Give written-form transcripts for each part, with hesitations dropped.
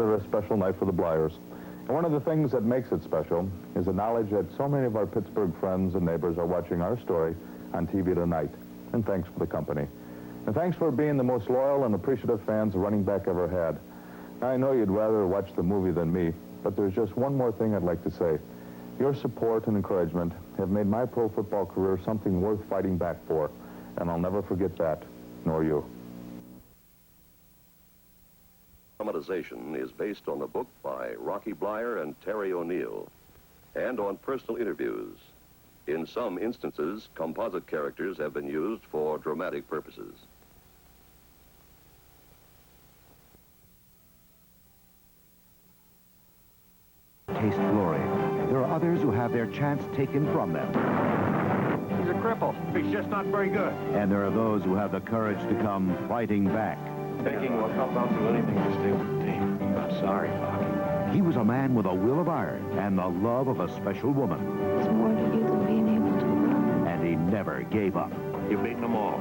They're a special night for the Bleiers. And one of the things that makes it special is the knowledge that so many of our Pittsburgh friends and neighbors are watching our story on TV tonight. And thanks for the company. And thanks for being the most loyal and appreciative fans a running back ever had. I know you'd rather watch the movie than me, but there's just one more thing I'd like to say. Your support and encouragement have made my pro football career something worth fighting back for, and I'll never forget that, nor you. Dramatization is based on the book by Rocky Bleier and Terry O'Neill, and on personal interviews. In some instances, composite characters have been used for dramatic purposes. Taste glory. There are others who have their chance taken from them. He's a cripple. He's just not very good. And there are those who have the courage to come fighting back. Thinking will help out do anything to stay with the team. I'm sorry, Rocky. He was a man with a will of iron and the love of a special woman. It's more to you than being able to run. And he never gave up. You've beaten them all.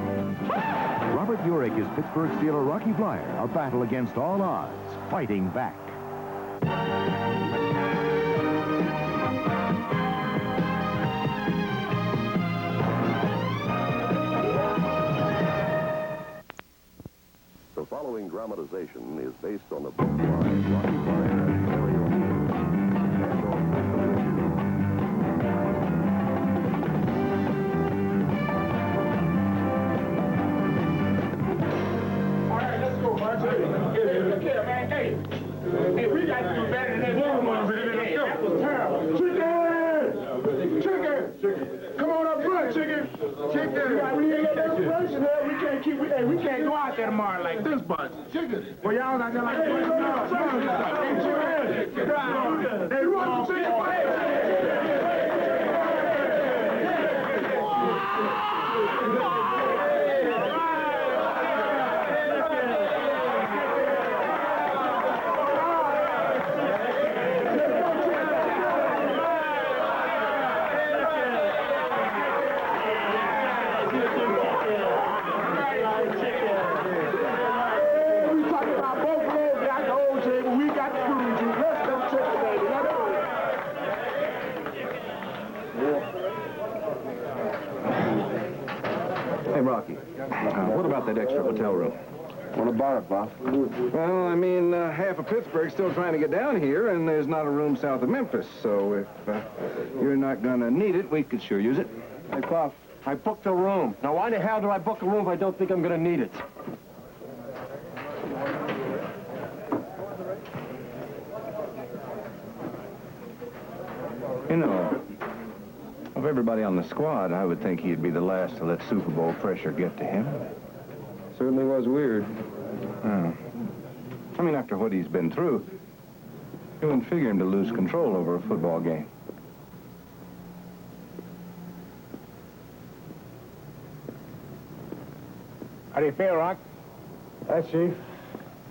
Robert Urich is Pittsburgh Steeler Rocky Bleier, a battle against all odds, fighting back. The following dramatization is based on the book by Rocky Bleier and Terry O'Neill, and on personal interviews. All right, let's go, Mark. Look here, man. Hey, we got to do better than that. Hey, that was terrible. Chicken! Come on up front, chicken! We ain't got that pressure there. We can't go out there tomorrow like this, bunch. Chicken! Well, y'all not gonna like the way Hey, you want some chicken? Hey, Rocky. What about that extra hotel room? What about it, boss? Well, I mean, half of Pittsburgh's still trying to get down here, and there's not a room south of Memphis. So if you're not going to need it, we could sure use it. Hey, Puff, I booked a room. Now, why the hell do I book a room if I don't think I'm going to need it? You know, of everybody on the squad, I would think he'd be the last to let Super Bowl pressure get to him. Certainly was weird. I mean, after what he's been through, you wouldn't figure him to lose control over a football game. How do you feel, Rock? Hi, Chief.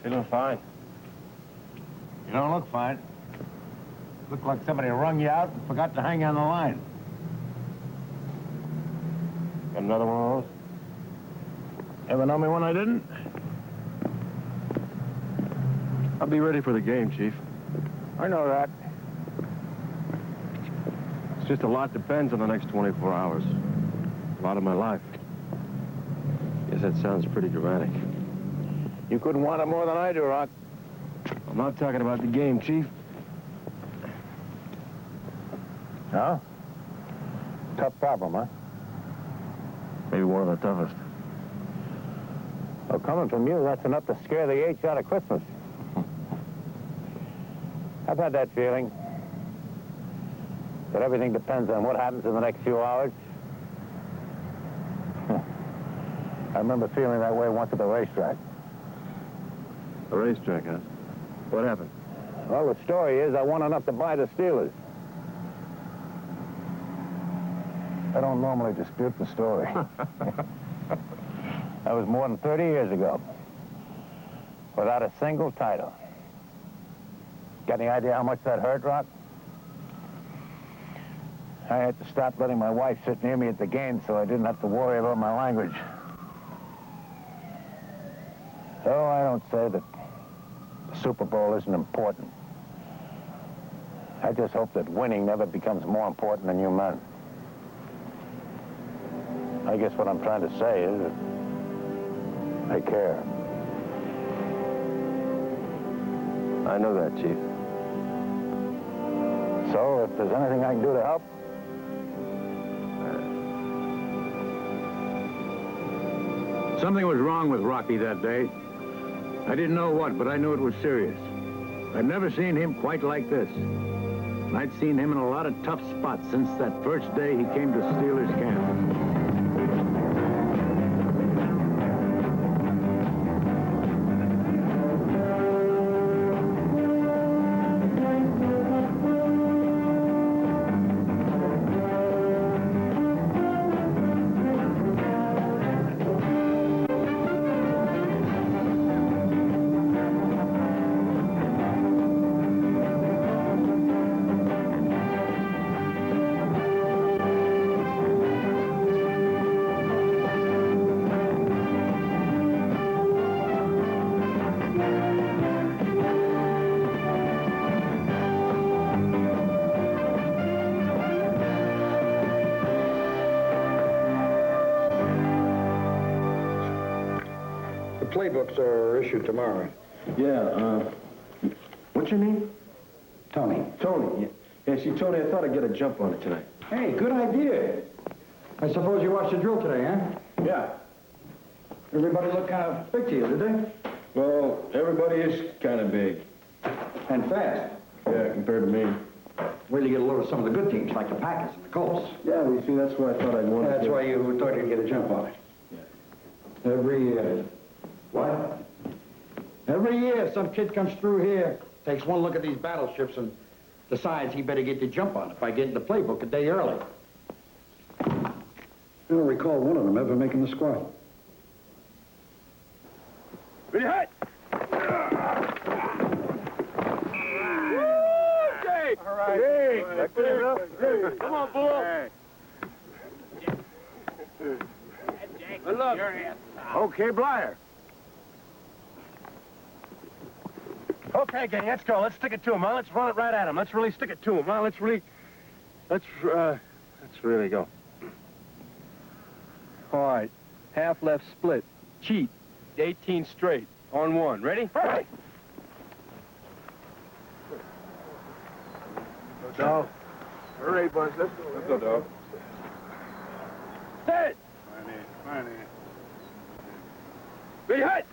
Feeling fine. You don't look fine. Look like somebody wrung you out and forgot to hang on the line. Got another one of those? Ever know me when I didn't? I'll be ready for the game, Chief. I know that. It's just a lot depends on the next 24 hours. A lot of my life. Guess that sounds pretty dramatic. You couldn't want it more than I do, Rock. I'm not talking about the game, Chief. No? Tough problem, huh? Maybe one of the toughest. Well, coming from you, that's enough to scare the H out of Christmas. I've had that feeling. That everything depends on what happens in the next few hours. I remember feeling that way once at the racetrack. The racetrack, huh? What happened? Well, the story is I won enough to buy the Steelers. I don't normally dispute the story. That was more than 30 years ago. Without a single title. Got any idea how much that hurt, Rock? I had to stop letting my wife sit near me at the game so I didn't have to worry about my language. So I don't say that The Super Bowl isn't important. I just hope that winning never becomes more important than you men. I guess what I'm trying to say is that I care. I know that, Chief. So, if there's anything I can do to help, Something was wrong with Rocky that day. I didn't know what, but I knew it was serious. I'd never seen him quite like this. And I'd seen him in a lot of tough spots since that first day he came to Steelers camp. Playbooks are issued tomorrow. Yeah, what's your name? Tony. Tony. Yeah, see, Tony, I thought I'd get a jump on it tonight. Hey, good idea. I suppose you watched the drill today, huh? Yeah. Everybody looked kind of big to you, did they? Well, everybody is kind of big. And fast. Yeah, compared to me. Wait till you get a load of some of the good teams, like the Packers and the Colts. Yeah, you see, that's why I thought I'd want to... That's why you thought you'd get a jump on it. Yeah. Every year. What? Every year, some kid comes through here, takes one look at these battleships, and decides he better get the jump on it by getting the playbook a day early. I don't recall one of them ever making the squad. Ready, hot! All right. Hey, that's good enough. Hey. Come on, Bull. Good luck. Okay, Bleier. Okay, gang, let's go. Let's stick it to him, huh? Let's run it right at him. Let's really stick it to him, huh? Let's really go. All right. Half left split. Cheat. 18 straight. On one. Ready? Right. Go, dog. All right, boys. Let's go. Let's go, dog. Set. Fine. Ready, hot.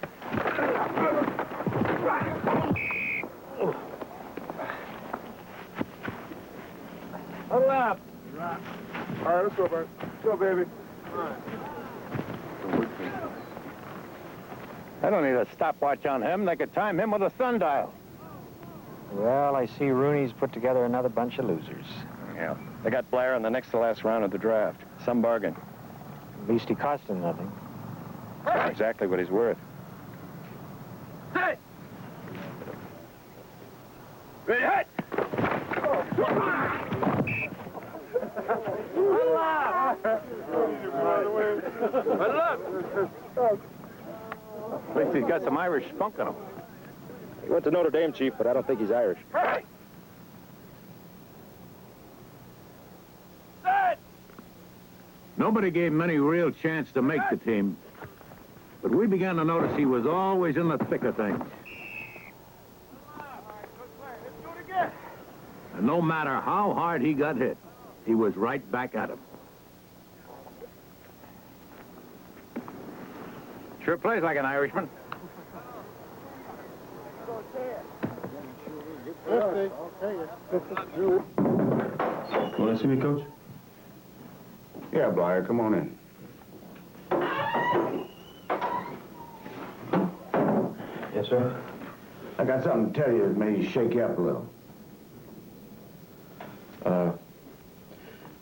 Huddle up. All right, let's go, Bert. Let's go, baby. All right. I don't need a stopwatch on him. They could time him with a sundial. Well, I see Rooney's put together another bunch of losers. Yeah. They got Bleier in the next to last round of the draft. Some bargain. At least he cost him nothing. Not exactly what he's worth. Hey! Ready, hot! At least he's got some Irish spunk in him. He went to Notre Dame, Chief, but I don't think he's Irish. Hey! Nobody gave him any real chance to make the team. But we began to notice he was always in the thick of things. And no matter how hard he got hit, he was right back at him. Sure plays like an Irishman. Want to see me, Coach? Yeah, Bleier, come on in. Yes, sir. I got something to tell you that may shake you up a little.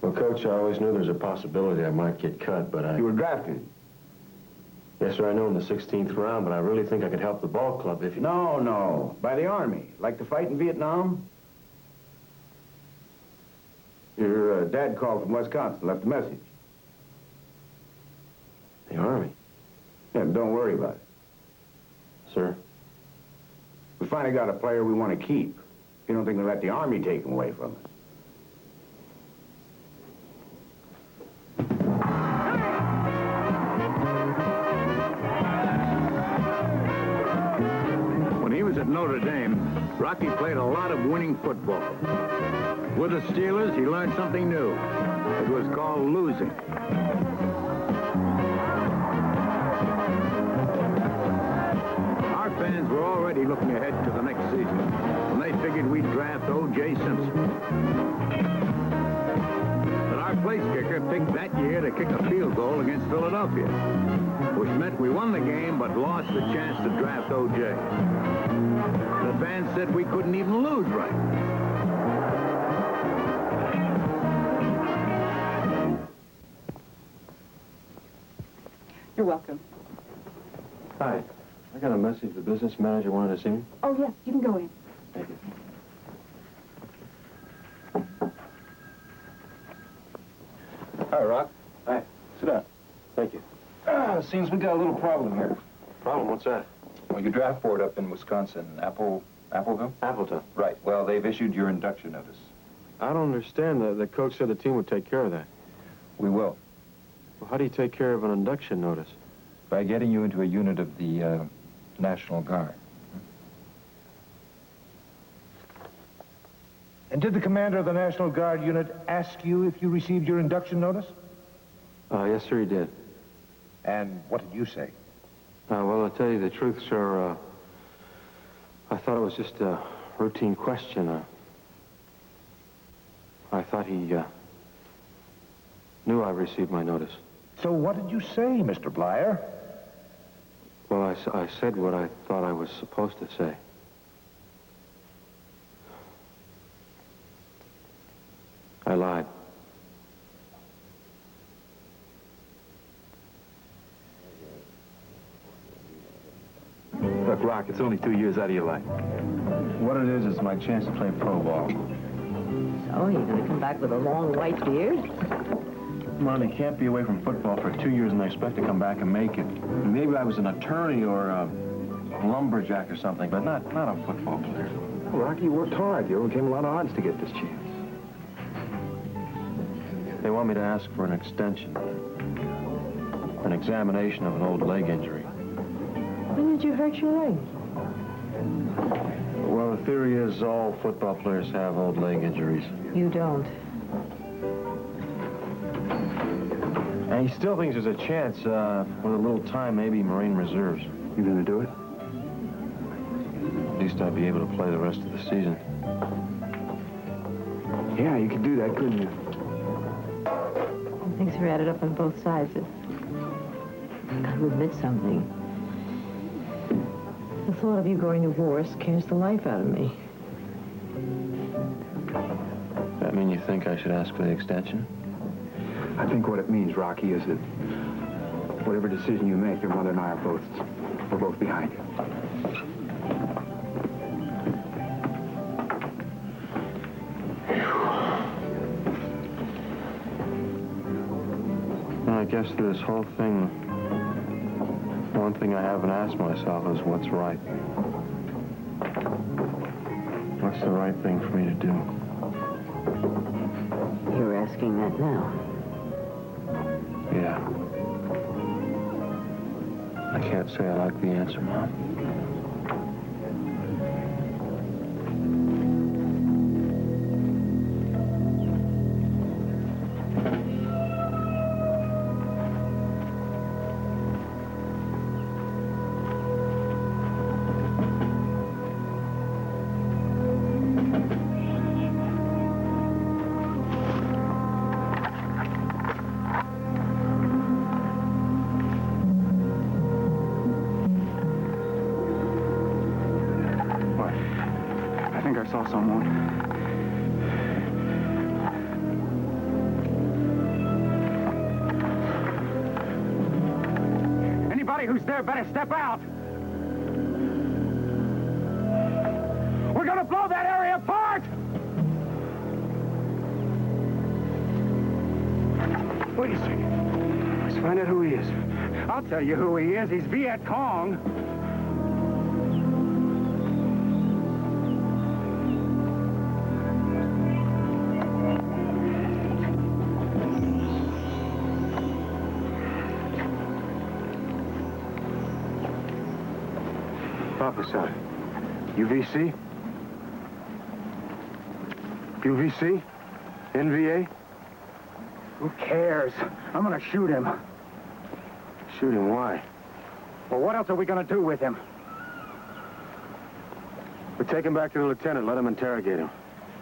Well, Coach, I always knew there was a possibility I might get cut, but You were drafted. Yes, sir, I know in the 16th round, but I really think I could help the ball club if you... No, by the Army. Like the fight in Vietnam? Your dad called from Wisconsin, left a message. The Army? Yeah, don't worry about it. Sir? We finally got a player we want to keep. You don't think we let the Army take him away from us? When he was at Notre Dame, Rocky played a lot of winning football. With the Steelers, he learned something new. It was called losing. Our fans were already looking ahead to the next season when they figured we'd draft O.J. Simpson. But our place kicker picked that year to kick a field goal against Philadelphia, which meant we won the game but lost the chance to draft O.J. The fans said we couldn't even lose right. You're welcome. Hi. I got a message. The business manager wanted to see me. Oh, yes, you can go in. Thank you. Hi, Rock. Hi. Sit down. Thank you. Seems we got a little problem here. Problem? What's that? Well, your draft board up in Wisconsin, Appleville? Appleton. Right. Well, they've issued your induction notice. I don't understand. The coach said the team would take care of that. We will. Well, how do you take care of an induction notice? By getting you into a unit of the National Guard. And did the commander of the National Guard unit ask you if you received your induction notice? Yes, sir, he did. And what did you say? Well, I'll tell you the truth, sir. I thought it was just a routine question. I thought he knew I received my notice. So what did you say, Mr. Bleier? Well, I said what I thought I was supposed to say. I lied. Look, Rock, it's only 2 years out of your life. What it is my chance to play pro ball. So, you're going to come back with a long white beard? Come on, I can't be away from football for 2 years and I expect to come back and make it. Maybe I was an attorney or a lumberjack or something, but not a football player. Well, Rocky, you worked hard. You overcame a lot of odds to get this chance. They want me to ask for an extension. An examination of an old leg injury. When did you hurt your leg? Well, the theory is all football players have old leg injuries. You don't. And he still thinks there's a chance, with a little time, maybe Marine Reserves. You gonna do it? At least I'd be able to play the rest of the season. Yeah, you could do that, couldn't you? Things are added up on both sides. I've got to admit something. The thought of you going to war scares the life out of me. That mean you think I should ask for the extension? I think what it means, Rocky, is that whatever decision you make, your mother and I are we're both behind you. Well, I guess through this whole thing, one thing I haven't asked myself is what's right. What's the right thing for me to do? You're asking that now. Yeah. I can't say I like the answer, Mom. I think I saw someone. Anybody who's there better step out. We're gonna blow that area apart! Wait a second. Let's find out who he is. I'll tell you who he is. He's Viet Cong. Papa, son. UVC? UVC? NVA? Who cares? I'm gonna shoot him. Shoot him, why? Well, what else are we gonna do with him? We take him back to the lieutenant, let him interrogate him.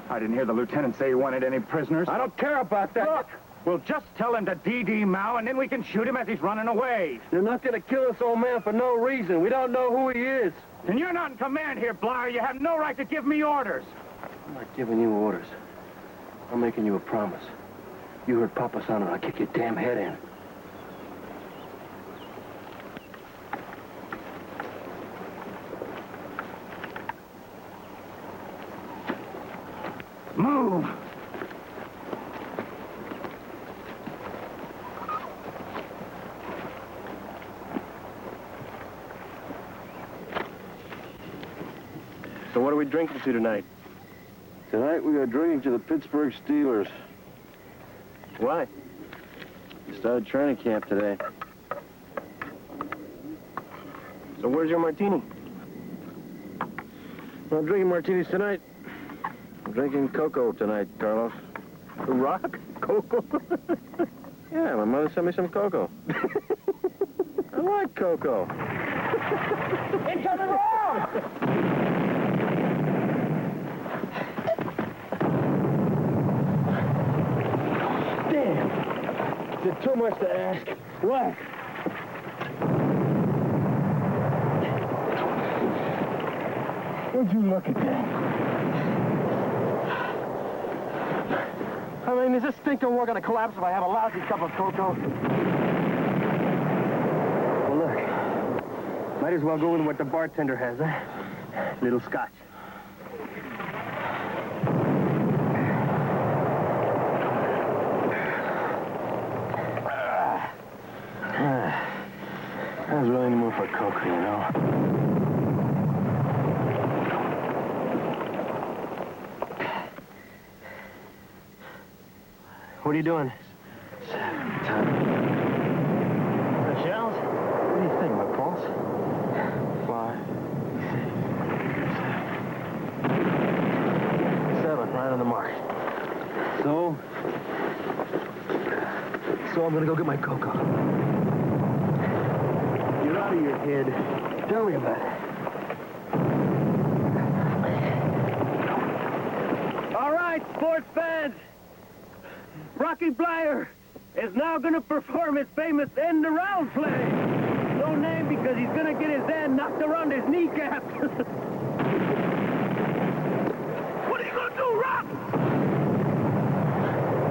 I didn't hear the lieutenant say he wanted any prisoners. I don't care about that. Look, we'll just tell him to D.D. Mao, and then we can shoot him as he's running away. They're not going to kill us, old man, for no reason. We don't know who he is. And you're not in command here, Bleier. You have no right to give me orders. I'm not giving you orders. I'm making you a promise. You heard Papa son, and I'll kick your damn head in. Move! So what are we drinking to tonight? Tonight we are drinking to the Pittsburgh Steelers. Why? We started training camp today. So where's your martini? I'm not drinking martinis tonight. I'm drinking cocoa tonight, Carlos. Rock? Cocoa? Yeah, my mother sent me some cocoa. I like cocoa. Incoming wrong! Damn! Is it too much to ask? What? Would you look at that? I mean, is this stinking war gonna collapse if I have a lousy cup of cocoa? Well, look. Might as well go with what the bartender has, huh? Little scotch. I was really in the mood for cocoa, you know. What are you doing? The shells? What do you think, my pulse? 5, 7, right on the mark. So? So I'm gonna go get my cocoa. You're out of your head. Tell me about it. All right, sports fans. Rocky Bleier is now going to perform his famous end-around play. No name because he's going to get his hand knocked around his kneecap. What are you going to do, Rock?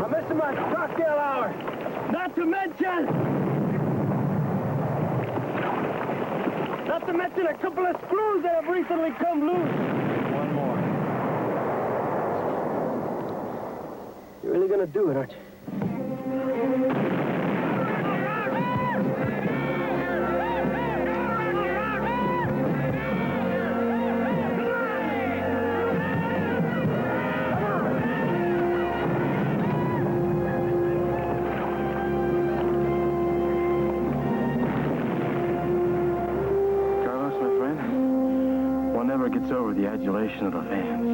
I'm missing my cocktail hour. Not to mention a couple of screws that have recently come loose. One more. You're really going to do it, aren't you? Carlos, my friend, one never gets over the adulation of the fans.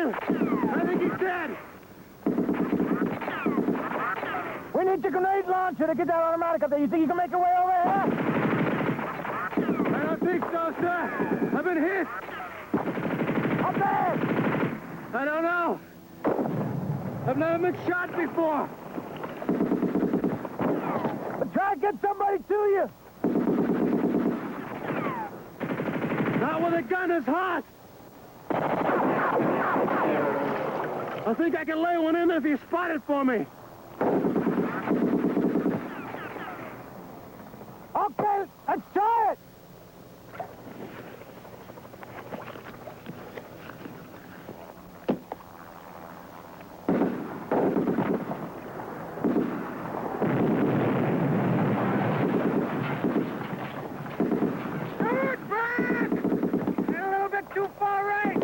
him! I think he's dead! We need the grenade launcher to get that automatic up there. You think you can make your way over here? I don't think so, sir. I've been hit. How bad? I don't know. I've never been shot before. But try to get somebody to you. Not with a gun this hot. I think I can lay one in if you spot it for me. Okay, let's try it. Shoot back! You're a little bit too far right.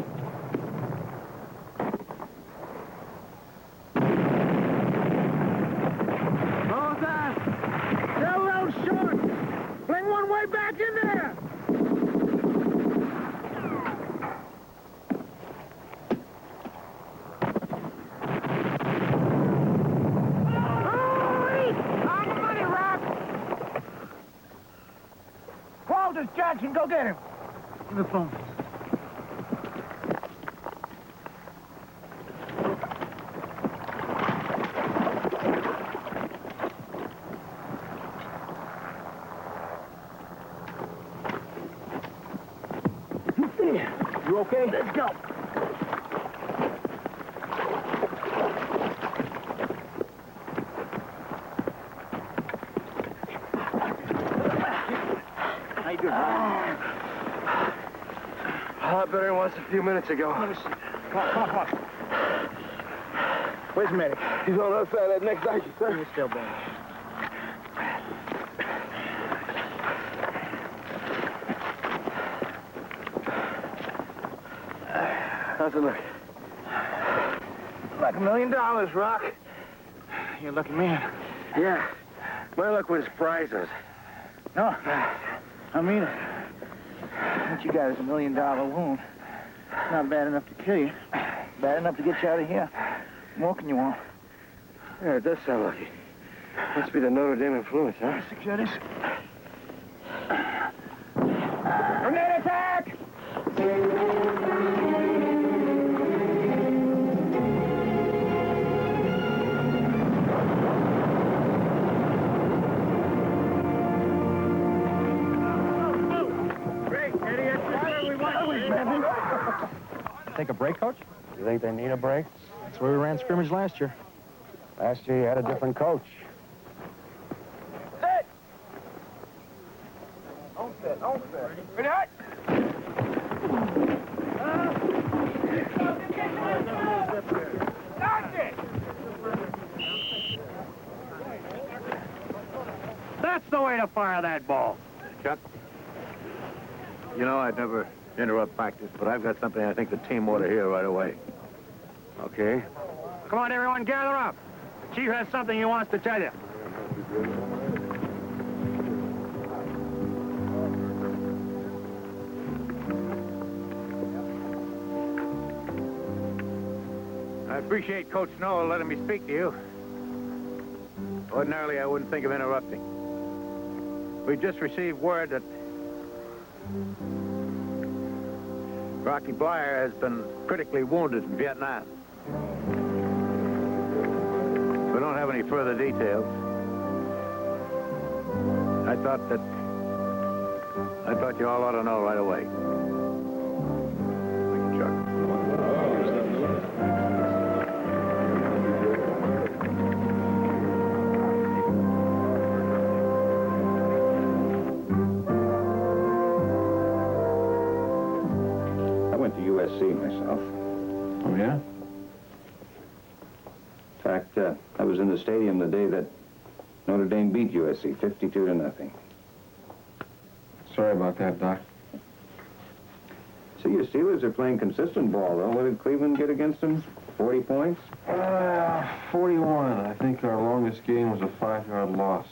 How's that? They're a little short. Fling one way back in there. On the money, Rock. Walters, Jackson, go get him. Give me the phone. You okay? Let's go. How you doing? A lot better than it was a few minutes ago. Let me see. Come on. Where's the medic? He's on the other side of that next ice, sir. You're still bad. How's it look? Like $1 million, Rock. You're a lucky man. Yeah. My luck wins prizes. No, I mean it. What you got is $1 million wound. Not bad enough to kill you. Bad enough to get you out of here. What more can you want? Yeah, it does sound lucky. Must be the Notre Dame influence, huh? Securities. Grenade attack! Take a break, Coach? You think they need a break? That's where we ran scrimmage last year. Last year you had a different coach. Sit! Don't sit. Grenade! That's the way to fire that ball. Chuck, you know I'd never interrupt practice, but I've got something I think the team ought to hear right away. Okay. Come on, everyone, gather up. The chief has something he wants to tell you. I appreciate Coach Noel letting me speak to you. Ordinarily, I wouldn't think of interrupting. We just received word that Rocky Bleier has been critically wounded in Vietnam. We don't have any further details. I thought you all ought to know right away. Thank you, Chuck. USC myself. Oh, yeah? In fact, I was in the stadium the day that Notre Dame beat USC 52-0. Sorry about that, Doc. See, your Steelers are playing consistent ball, though. What did Cleveland get against them? 40 points? 41. I think our longest game was a 5-yard loss.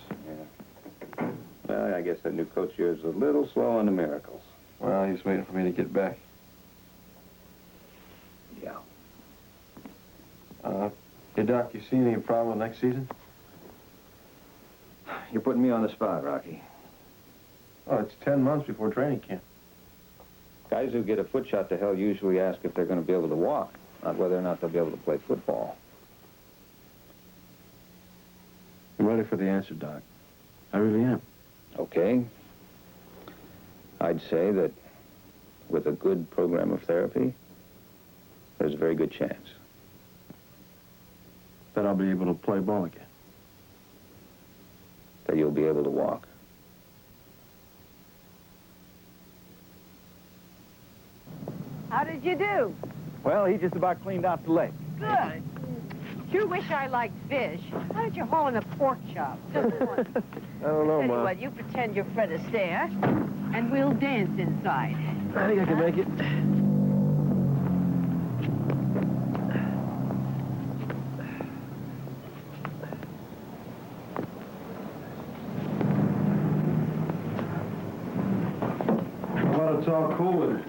Yeah. Well, I guess that new coach here is a little slow on the miracles. Well, he's waiting for me to get back. Yeah. Hey, Doc, you see any problem next season? You're putting me on the spot, Rocky. Oh, it's 10 months before training camp. Guys who get a foot shot to hell usually ask if they're going to be able to walk, not whether or not they'll be able to play football. I'm ready for the answer, Doc. I really am. Okay. I'd say that with a good program of therapy, there's a very good chance. That I'll be able to play ball again. That you'll be able to walk. How did you do? Well, he just about cleaned out the lake. Good. Sure wish I liked fish. Why don't you haul in a pork chop? Just one. I don't know, Tell you Ma. what, you pretend you're Fred Astaire, and we'll dance inside. I think I can make it. Well, it's all cool with it.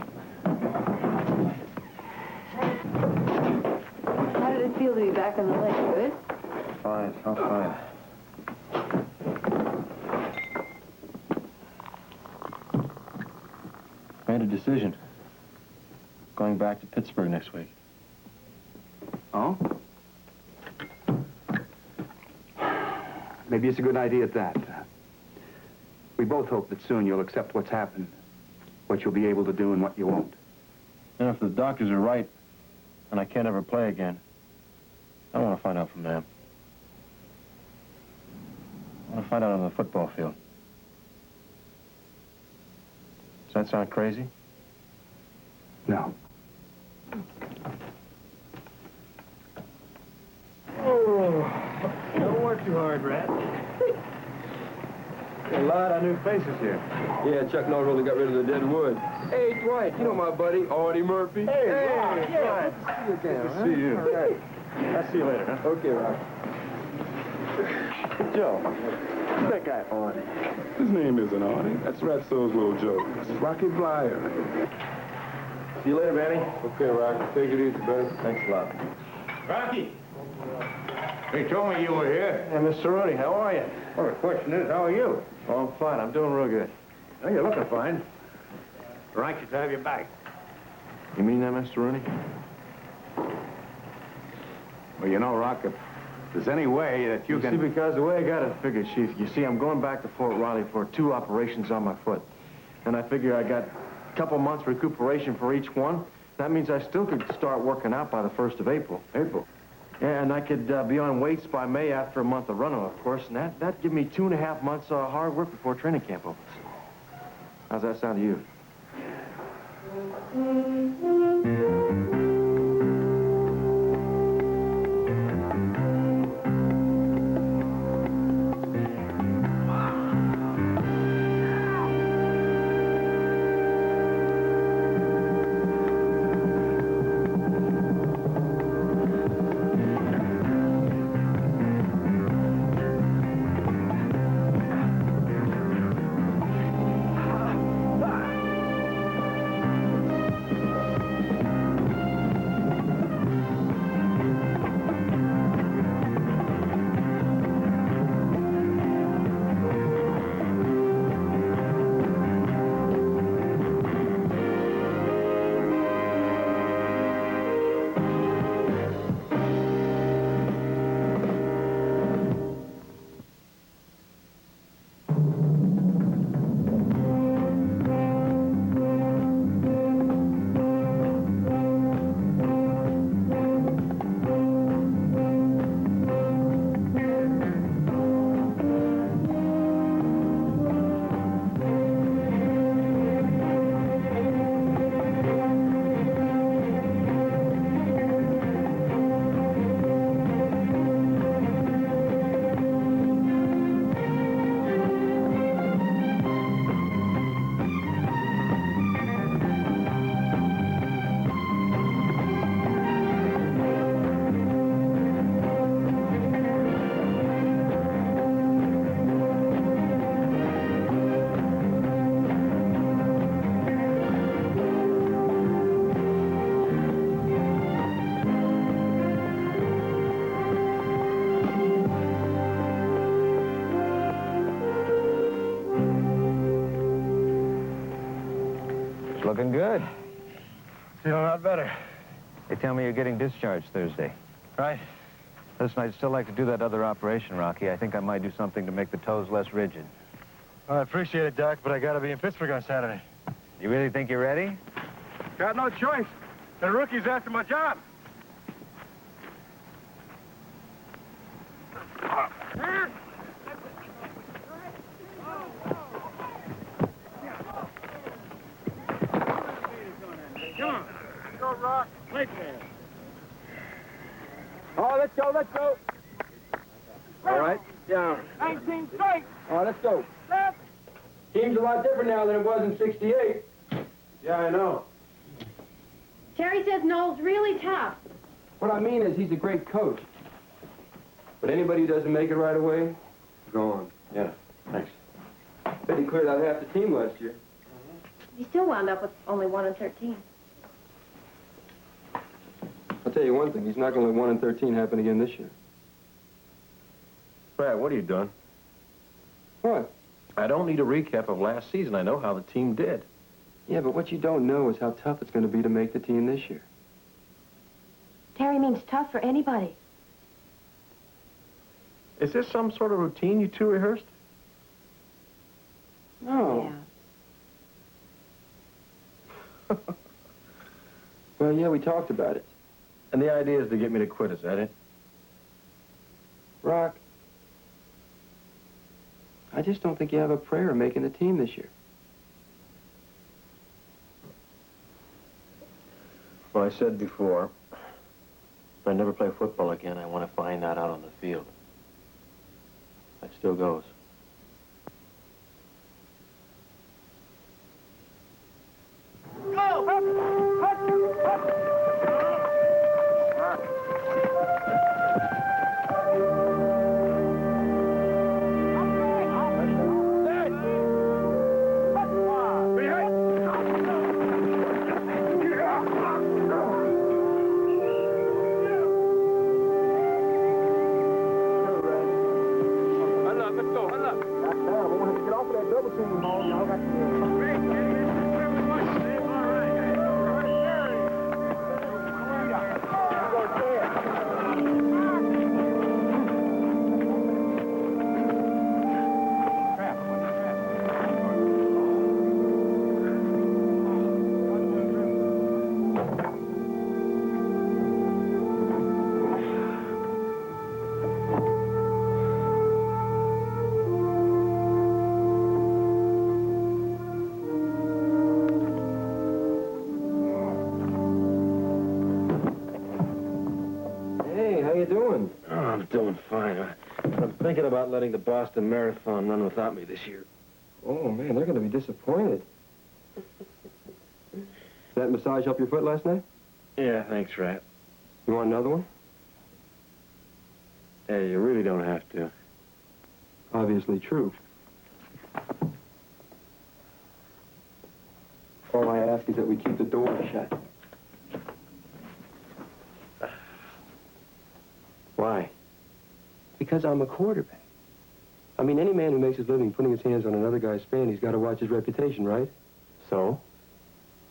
How did it feel to be back on the lake? Good? Fine, I'm fine. Made a decision. Going back to Pittsburgh next week. Oh? Maybe it's a good idea at that. We both hope that soon you'll accept what's happened, what you'll be able to do and what you won't. And if the doctors are right, and I can't ever play again, I want to find out from them. I want to find out on the football field. Does that sound crazy? No. Oh, don't work too hard, Rat. A lot of new faces here. Yeah, Chuck Norris really got rid of the dead wood. Hey, Dwight, you know my buddy, Artie Murphy. Hey, Rock, yeah. Good to see you. Okay. I'll see you later, huh? Okay, Rock. Joe, who's that guy, Artie? His name isn't Artie. That's Ratso's little joke. It's Rocky Bleier. See you later, Manny. Okay, Rock. Take it easy, buddy. Thanks a lot. Rocky! They told me you were here. Hey, Mr. Rooney, how are you? Well, the question is, how are you? Oh, I'm fine. I'm doing real good. Well, you're looking fine. We're anxious to have you back. You mean that, Mr. Rooney? Well, you know, Rock, if there's any way that you can... See, because the way I got it figured, Chief, you see, I'm going back to Fort Riley for 2 operations on my foot. And I figure I got a couple months recuperation for each one. That means I still could start working out by the 1st of April. April? Yeah, and I could be on weights by May after a month of running, of course. And that'd give me 2.5 months hard work before training camp opens. How's that sound to you? Looking good. Feeling a lot better. They tell me you're getting discharged Thursday. Right. Listen, I'd still like to do that other operation, Rocky. I think I might do something to make the toes less rigid. Well, I appreciate it, Doc, but I gotta be in Pittsburgh on Saturday. You really think you're ready? Got no choice. The rookie's after my job. Come on. Go, Rock. Play fair. Oh, let's go, let's go. All right, down. 19 straight. All right, let's go. Left. Team's a lot different now than it was in '68. Yeah, I know. Terry says Noel's really tough. What I mean is he's a great coach. But anybody who doesn't make it right away, gone. Yeah, thanks. Bet he cleared out half the team last year. He still wound up with only 1 and 13. I'll tell you one thing, he's not going to let 1 and 13 happen again this year. Brad, what are you doing? What? I don't need a recap of last season. I know how the team did. Yeah, but what you don't know is how tough it's going to be to make the team this year. Terry means tough for anybody. Is this some sort of routine you two rehearsed? No. Yeah. Well, yeah, we talked about it. And the idea is to get me to quit, is that it? Rock, I just don't think you have a prayer of making the team this year. Well, I said before, if I never play football again, I want to find that out on the field. That still goes. Thinking about letting the Boston Marathon run without me this year. Oh, man, they're going to be disappointed. That massage help your foot last night? Yeah, thanks, Rat. You want another one? Hey, you really don't have to. Obviously true. All I ask is that we keep the door shut. Why? Because I'm a quarterback. I mean, any man who makes his living putting his hands on another guy's span, he's got to watch his reputation, right? So?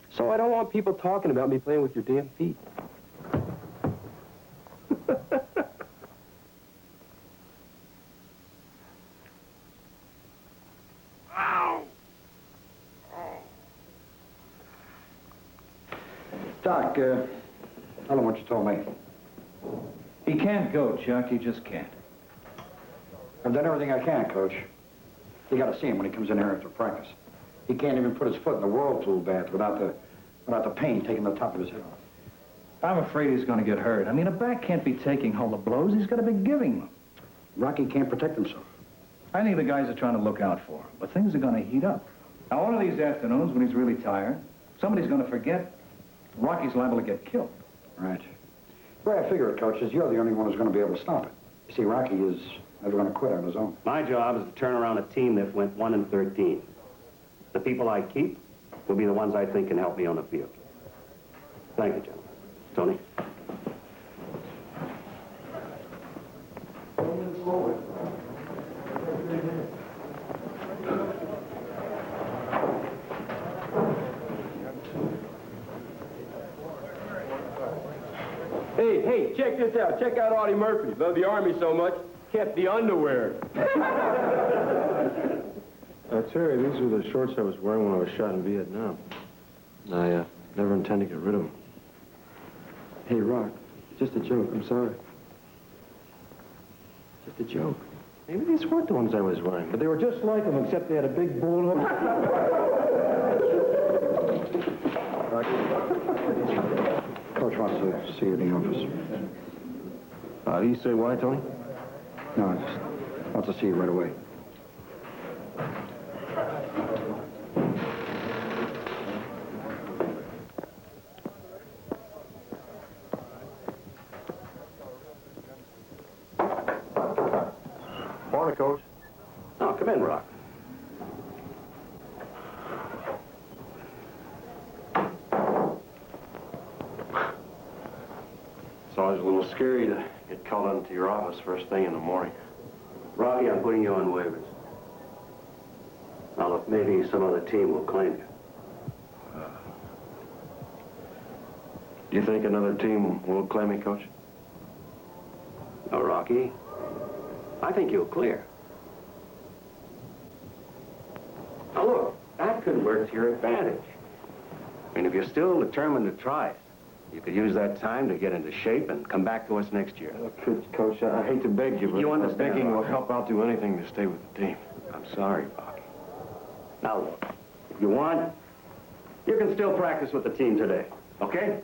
So I don't want people talking about me playing with your damn feet. Doc, tell him what you told me. He can't go, Chuck. He just can't. I've done everything I can, Coach. You got to see him when he comes in here after practice. He can't even put his foot in the whirlpool bath without the pain taking the top of his head off. I'm afraid he's going to get hurt. I mean, a back can't be taking all the blows. He's got to be giving them. Rocky can't protect himself. I think the guys are trying to look out for him, but things are going to heat up. Now, one of these afternoons, when he's really tired, somebody's going to forget Rocky's liable to get killed. Right. The way I figure it, Coach, is you're the only one who's going to be able to stop it. You see, Rocky is never going to quit on his own. My job is to turn around a team that went 1 and 13. The people I keep will be the ones I think can help me on the field. Thank you, gentlemen. Tony? Hey, check this out. Check out Audie Murphy. Loved the Army so much, kept the underwear. Terry, these are the shorts I was wearing when I was shot in Vietnam. I never intend to get rid of them. Hey, Rock, just a joke. I'm sorry. Just a joke. Maybe these weren't the ones I was wearing, but they were just like them, except they had a big bull hook. Coach wants to see you in the office. Do you say why, Tony? No, I just wants to see you right away. Morning, Coach. Oh, come in, Rock. It's always a little scary to get called into your office first thing in the morning. Rocky, I'm putting you on waivers. Now, look, maybe some other team will claim you. Do you think another team will claim me, Coach? No, Rocky. I think you'll clear. Now, look, that could work to your advantage. I mean, if you're still determined to try it, you could use that time to get into shape and come back to us next year. Coach, I hate to beg you, but You understand, begging will Rocky. help. I'll do anything to stay with the team. I'm sorry, Rocky. Now, look, if you want, you can still practice with the team today, okay?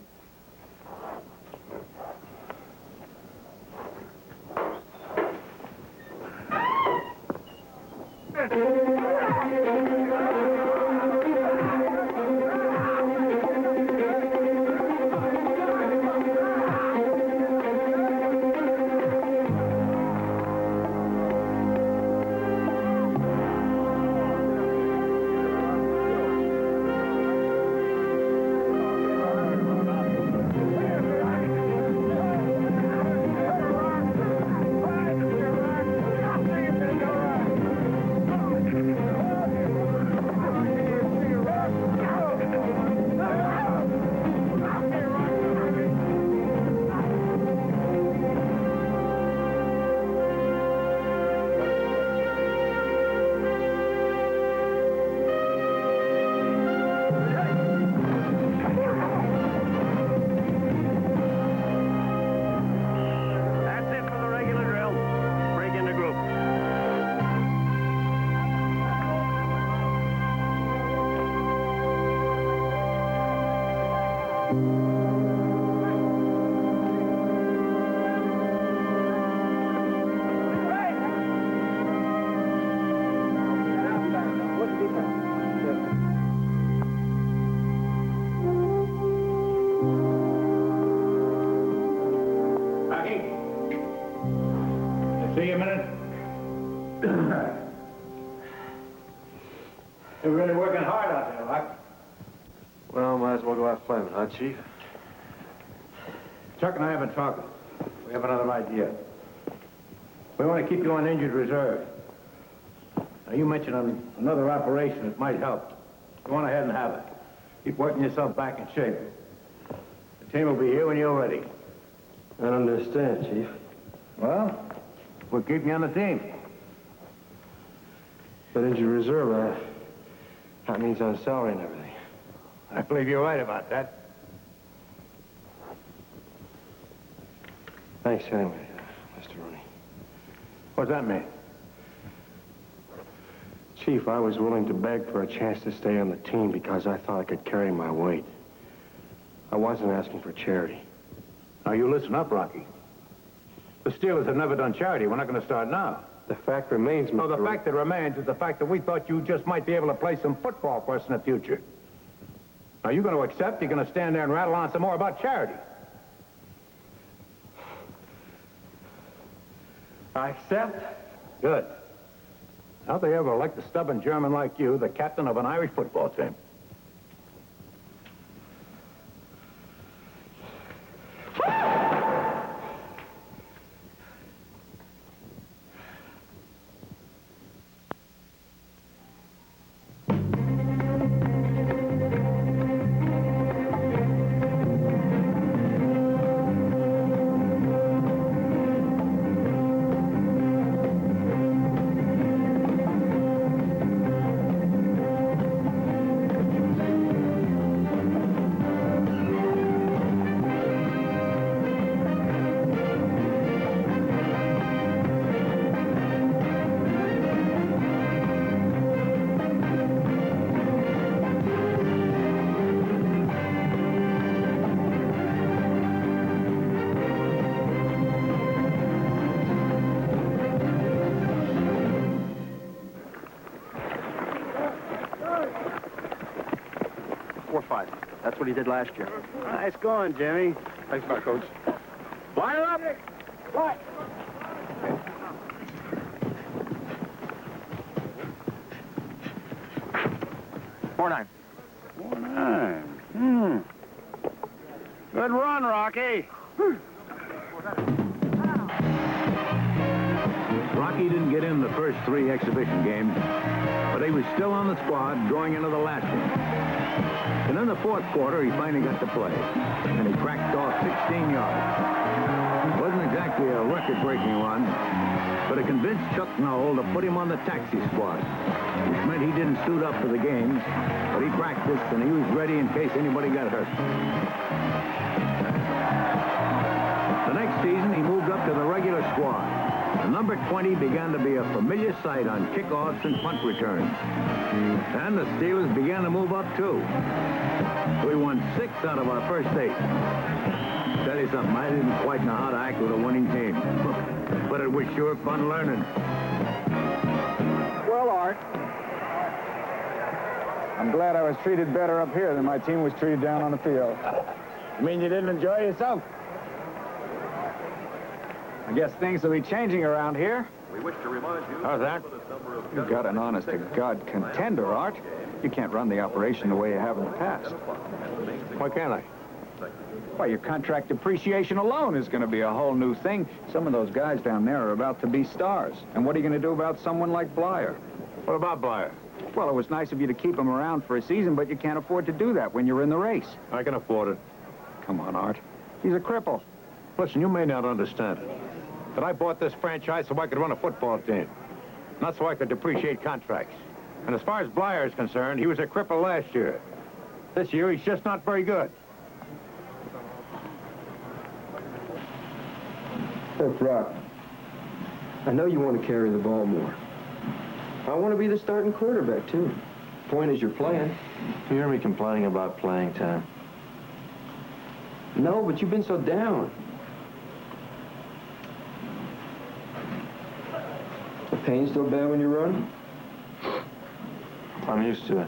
That's it for the regular drill. Break into group. Rocky? Can I see you a minute? You're really working hard out there, Rock. Well, might as well go out flaming, huh, Chief? Chuck and I have been talking. We have another idea. We want to keep you on injured reserve. Now, you mentioned another operation that might help. Go on ahead and have it. Keep working yourself back in shape. The team will be here when you're ready. I don't understand, Chief. Well, we'll keep you on the team. But injured reserve, that means on salary and everything. I believe you're right about that. Thanks anyway, Mr. Rooney. What's that mean? Chief, I was willing to beg for a chance to stay on the team because I thought I could carry my weight. I wasn't asking for charity. Now, you listen up, Rocky. The Steelers have never done charity. We're not going to start now. The fact remains, No, Mr. the fact that remains is the fact that we thought you just might be able to play some football for us in the future. Now, you're going to accept? You're going to stand there and rattle on some more about charity? I accept. Good. How'd they ever elect a stubborn German like you, the captain of an Irish football team? That's what he did last year. Nice going, Jimmy. Thanks, my coach. Bleier up. What? 4-9. 4-9. Good run, Rocky. Rocky didn't get in the first 3 exhibition games, but he was still on the squad going into the last one. And in the 4th quarter, he finally got to play, and he cracked off 16 yards. It wasn't exactly a record-breaking run, but it convinced Chuck Noll to put him on the taxi squad, which meant he didn't suit up for the games, but he practiced and he was ready in case anybody got hurt. The next season, he moved up to the regular squad. The number 20 began to be a familiar sight on kickoffs and punt returns. And the Steelers began to move up, too. We won 6 out of our first 8. Tell you something, I didn't quite know how to act with a winning team. But it was sure fun learning. Well, Art, I'm glad I was treated better up here than my team was treated down on the field. You mean you didn't enjoy yourself? I guess things will be changing around here. We wish to remind you... How's that? You've got an honest-to-God contender, Art. You can't run the operation the way you have in the past. Why can't I? Why, your contract depreciation alone is going to be a whole new thing. Some of those guys down there are about to be stars. And what are you going to do about someone like Bleier? What about Bleier? Well, it was nice of you to keep him around for a season, but you can't afford to do that when you're in the race. I can afford it. Come on, Art. He's a cripple. Listen, you may not understand it, but I bought this franchise so I could run a football team, not so I could depreciate contracts. And as far as Bleier is concerned, he was a cripple last year. This year, he's just not very good. Look, Rock, I know you want to carry the ball more. I want to be the starting quarterback, too. Point is, you're playing. You hear me complaining about playing time? No, but you've been so down. The pain still bad when you run? I'm used to it.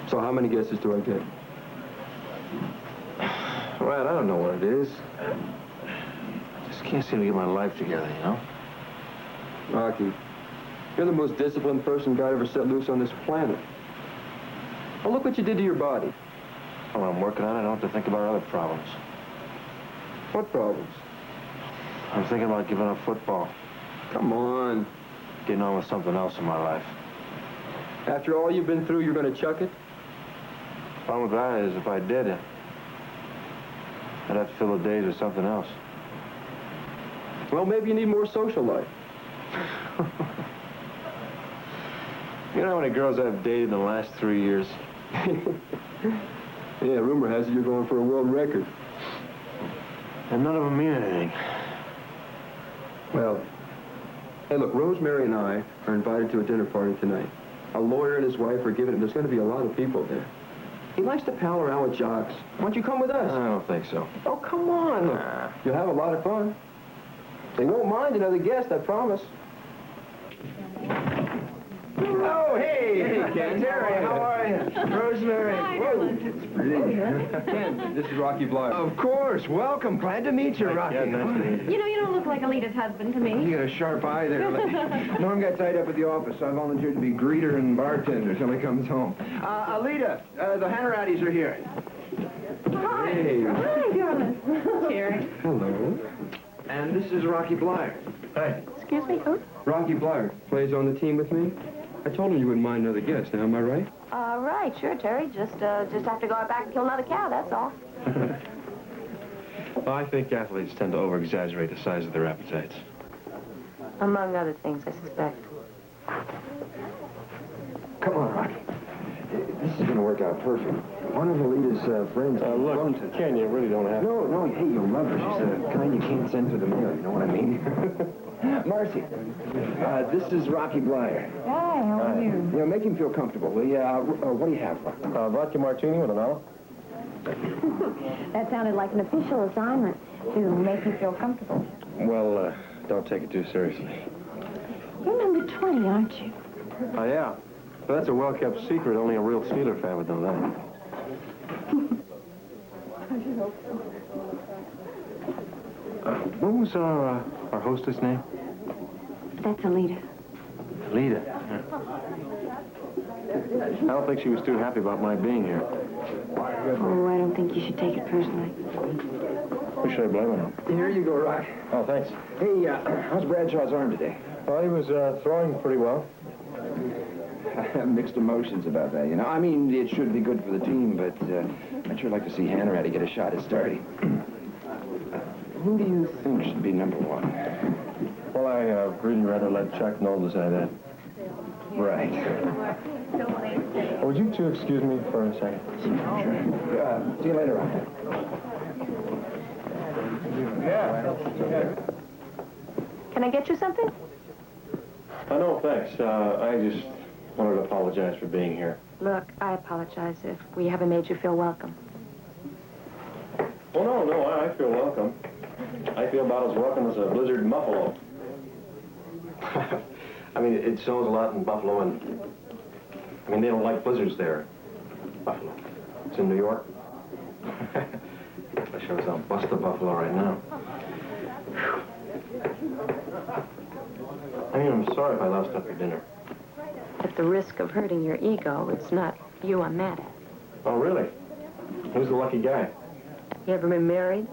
So how many guesses do I get? Right, I don't know what it is. I just can't seem to get my life together, you know? Rocky, you're the most disciplined person God ever set loose on this planet. Well, look what you did to your body. Well, I'm working on it. I don't have to think about other problems. What problems? I'm thinking about giving up football. Come on. Getting on with something else in my life. After all you've been through, you're going to chuck it? The problem with that is if I did it, I'd have to fill the days with something else. Well, maybe you need more social life. You know how many girls I've dated in the last 3 years? Yeah, rumor has it you're going for a world record. And none of them mean anything. Well, hey, look, Rosemary and I are invited to a dinner party tonight. A lawyer and his wife are giving it. There's going to be a lot of people there. He likes to pal around with jocks. Why don't you come with us? I don't think so. Oh, come on. Look, you'll have a lot of fun. They won't mind another guest, I promise. Oh, hey! Hey, Ken. Terry, how are you? Rosemary. Hi, Whoa. Ken, this is Rocky Bleier. Of course. Welcome. Glad to meet you, Rocky. Yeah, nice to meet you. You know, you don't look like Alita's husband to me. You got a sharp eye there. Norm got tied up at the office, so I volunteered to be greeter and bartender till he comes home. Alita, the Hanratties are here. Hi. Hey. Hi, darling. Terry. Hello. And this is Rocky Bleier. Hey. Excuse me, who? Rocky Bleier plays on the team with me. I told him you wouldn't mind another guest. Now, am I right? Right, sure, Terry. Just have to go out back and kill another cow, that's all. Well, I think athletes tend to over-exaggerate the size of their appetites. Among other things, I suspect. Come on, Rocky. This is going to work out perfect. One of Alita's friends... Look, Ken, you really don't have to. No, hey, you'll love her. She's the kind you can't send through the mail, you know what I mean? Marcy, this is Rocky Bleier. Hi, how are you? Yeah, make him feel comfortable, will you? What do you have, Rocky? Vodka martini with an olive. That sounded like an official assignment to make you feel comfortable. Well, don't take it too seriously. You're number 20, aren't you? Oh, yeah. Well, that's a well-kept secret. Only a real Steeler fan would know that. What was our hostess name? That's Alita. Lita. I don't think she was too happy about my being here. Oh, I don't think you should take it personally. Who should I blame it on? Here you go, Rock. Oh, thanks. Hey, how's Bradshaw's arm today? Well, he was throwing pretty well. I have mixed emotions about that, you know. I mean, it should be good for the team, but I'd sure like to see Hanratty get a shot at starting. Who do you think should be number one? Well, I'd really rather let Chuck Knoll decide that. Right. Would you two excuse me for a second? Sure. See you later, Rock. Can I get you something? No, thanks. I just wanted to apologize for being here. Look, I apologize if we haven't made you feel welcome. Well, no, I feel welcome. I feel about as welcome as a blizzard in Buffalo. I mean, it snows a lot in Buffalo, and I mean, they don't like blizzards there. Buffalo. It's in New York. I sure as I'll bust the Buffalo right now. I mean, I'm sorry if I lost up your dinner. At the risk of hurting your ego, it's not you I'm mad at. Oh, really? Who's the lucky guy? You ever been married?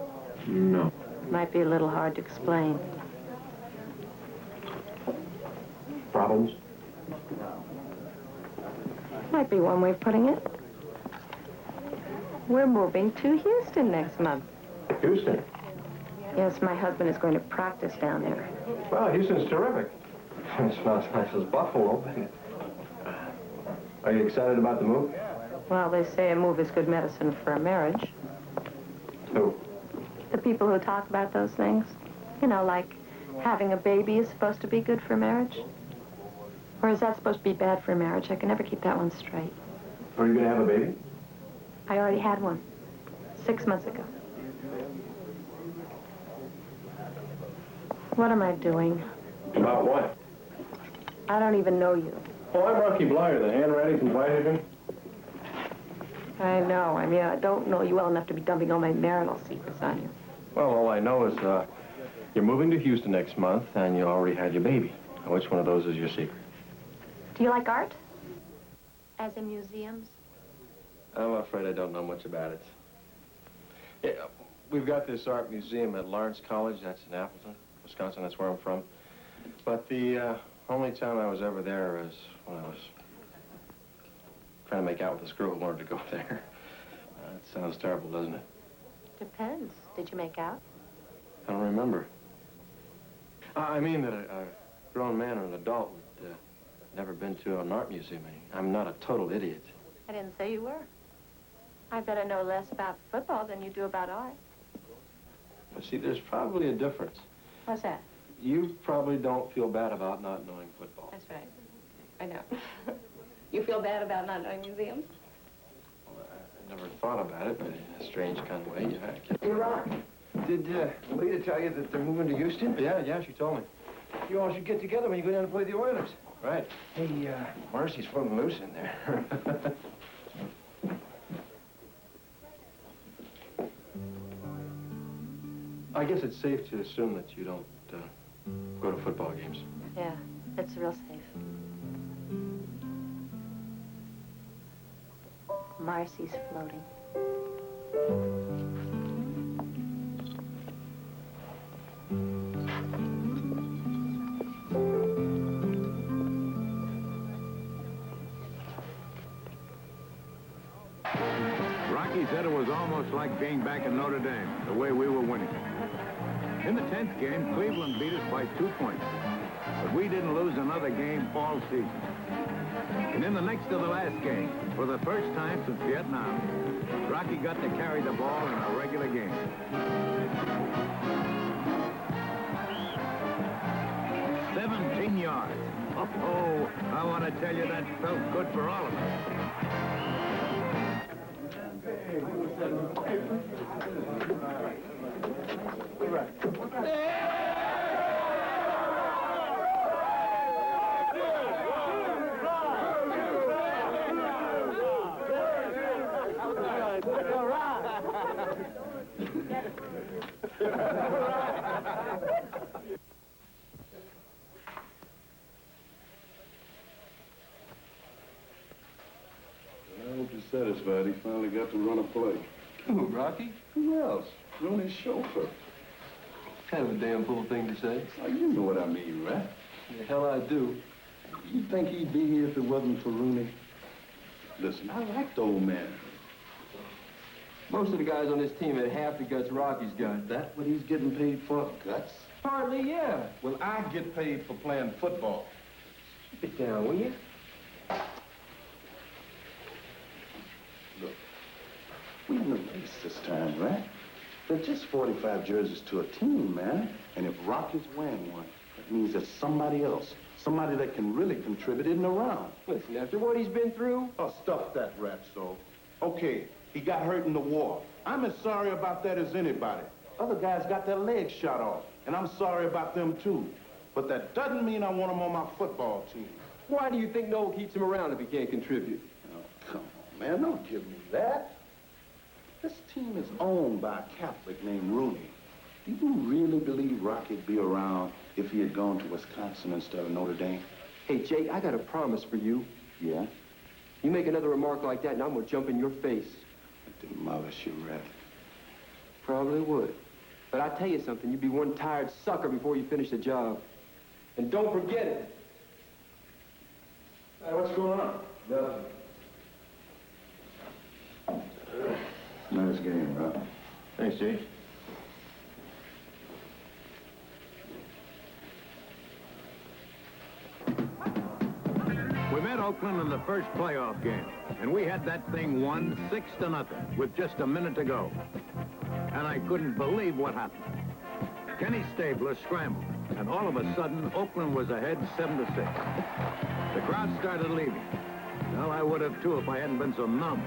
No. Might be a little hard to explain. Problems? Might be one way of putting it. We're moving to Houston next month. Houston? Yes, my husband is going to practice down there. Well, Houston's terrific. It's not as nice as Buffalo. Are you excited about the move? Well, they say a move is good medicine for a marriage. Who? The people who talk about those things. You know, like having a baby is supposed to be good for marriage. Or is that supposed to be bad for marriage? I can never keep that one straight. Are you going to have a baby? I already had one 6 months ago. What am I doing? About what? I don't even know you. Oh, I'm Rocky Bleier, the Hanratty's invited him. I know. I mean, I don't know you well enough to be dumping all my marital secrets on you. Well, all I know is you're moving to Houston next month, and you already had your baby. Now, which one of those is your secret? Do you like art? As in museums? I'm afraid I don't know much about it. Yeah, we've got this art museum at Lawrence College. That's in Appleton, Wisconsin. That's where I'm from. But the only time I was ever there was when I was trying to make out with this girl who wanted to go there. It sounds terrible, doesn't it? Depends. Did you make out? I don't remember. I mean that a grown man or an adult would never been to an art museum. I'm not a total idiot. I didn't say you were. I bet I know less about football than you do about art. But see, there's probably a difference. What's that? You probably don't feel bad about not knowing football. That's right. I know. You feel bad about not knowing museums? Well, I never thought about it, but in a strange kind of way. Yeah. Hey, Rock. Did Lita tell you that they're moving to Houston? Yeah, she told me. You all should get together when you go down to play the Oilers. Right. Hey, Marcy's floating loose in there. I guess it's safe to assume that you don't go to football games. Yeah, it's real safe. Marcy's floating. Rocky said it was almost like being back in Notre Dame, the way we were winning. In the 10th game, Cleveland beat us by 2 points. But we didn't lose another game all season. And in the next to the last game, for the first time since Vietnam, Rocky got to carry the ball in a regular game. 17 yards. Oh, I want to tell you that felt good for all of us. All right. I hope you're satisfied he finally got to run a play. Who, Rocky? Who else? Rooney's chauffeur. Kind of a damn fool thing to say. Oh, you know what I mean, right? The hell I do. You think he'd be here if it wasn't for Rooney? Listen, I like the old man. Most of the guys on this team had half the guts Rocky's got. That what he's getting paid for? Guts? Hardly, yeah. Well, I get paid for playing football. Keep it down, will you? Look, we in the race this time, right? They're just 45 jerseys to a team, man. And if Rocky's wearing one, that means there's somebody else. Somebody that can really contribute in the round. Listen, after what he's been through... Oh, stuff that rat, so. Okay, he got hurt in the war. I'm as sorry about that as anybody. Other guys got their legs shot off, and I'm sorry about them, too. But that doesn't mean I want him on my football team. Why do you think Noel keeps him around if he can't contribute? Oh, come on, man, don't give me that. This team is owned by a Catholic named Rooney. Do you really believe Rocky'd be around if he had gone to Wisconsin instead of Notre Dame? Hey, Jay, I got a promise for you. Yeah? You make another remark like that, and I'm gonna jump in your face. Demolish you, rat. Probably would. But I tell you something, you'd be one tired sucker before you finish the job. And don't forget it. Hey, what's going on? Nothing. Nice game, Rob. Thanks, Jay. We met Oakland in the first playoff game, and we had that thing won 6-0 with just a minute to go. And I couldn't believe what happened. Kenny Stabler scrambled, and all of a sudden, Oakland was ahead 7-6. The crowd started leaving. Well, I would have too if I hadn't been so numb.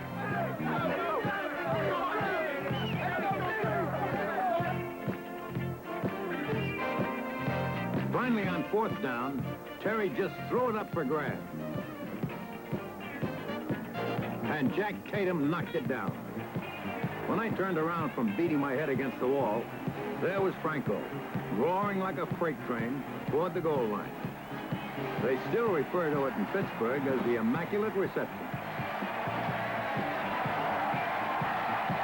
Finally, on 4th down, Terry just threw it up for grabs. And Jack Tatum knocked it down. When I turned around from beating my head against the wall, there was Franco, roaring like a freight train toward the goal line. They still refer to it in Pittsburgh as the Immaculate Reception.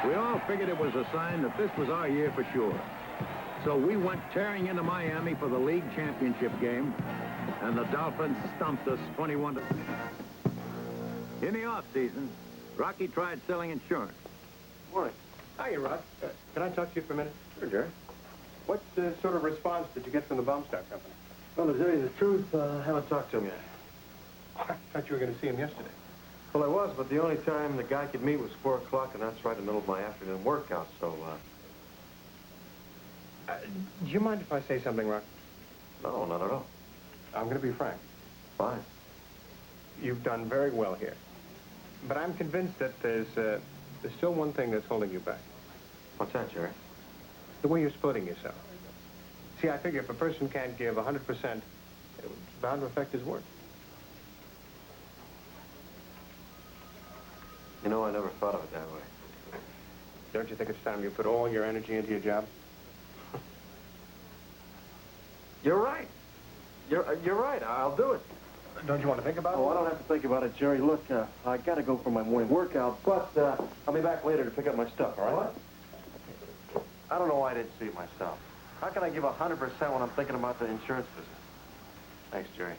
We all figured it was a sign that this was our year for sure. So we went tearing into Miami for the league championship game, and the Dolphins stumped us 21-. In the off-season, Rocky tried selling insurance. Morning. Hiya, Rod. Can I talk to you for a minute? Sure, Jerry. What sort of response did you get from the Baumstock Company? Well, to tell you the truth, I haven't talked to him yet. I thought you were going to see him yesterday. Well, I was, but the only time the guy could meet was 4 o'clock, and that's right in the middle of my afternoon workout, so, do you mind if I say something, Rock? No, not at all. I'm going to be frank. Fine. You've done very well here. But I'm convinced that there's still one thing that's holding you back. What's that, Jerry? The way you're splitting yourself. See, I figure if a person can't give 100%, it's bound to affect his work. You know, I never thought of it that way. Don't you think it's time you put all your energy into your job? You're right. You're right. I'll do it. Don't you want to think about it? Oh, I don't have to think about it, Jerry. Look, I got to go for my morning workout, but I'll be back later to pick up my stuff, all right? What? I don't know why I didn't see my stuff. How can I give 100% when I'm thinking about the insurance business? Thanks, Jerry.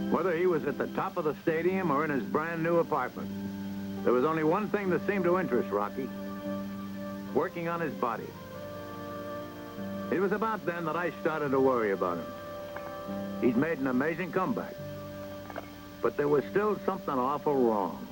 Whether he was at the top of the stadium or in his brand new apartment, there was only one thing that seemed to interest Rocky: working on his body. It was about then that I started to worry about him. He'd made an amazing comeback, but there was still something awful wrong.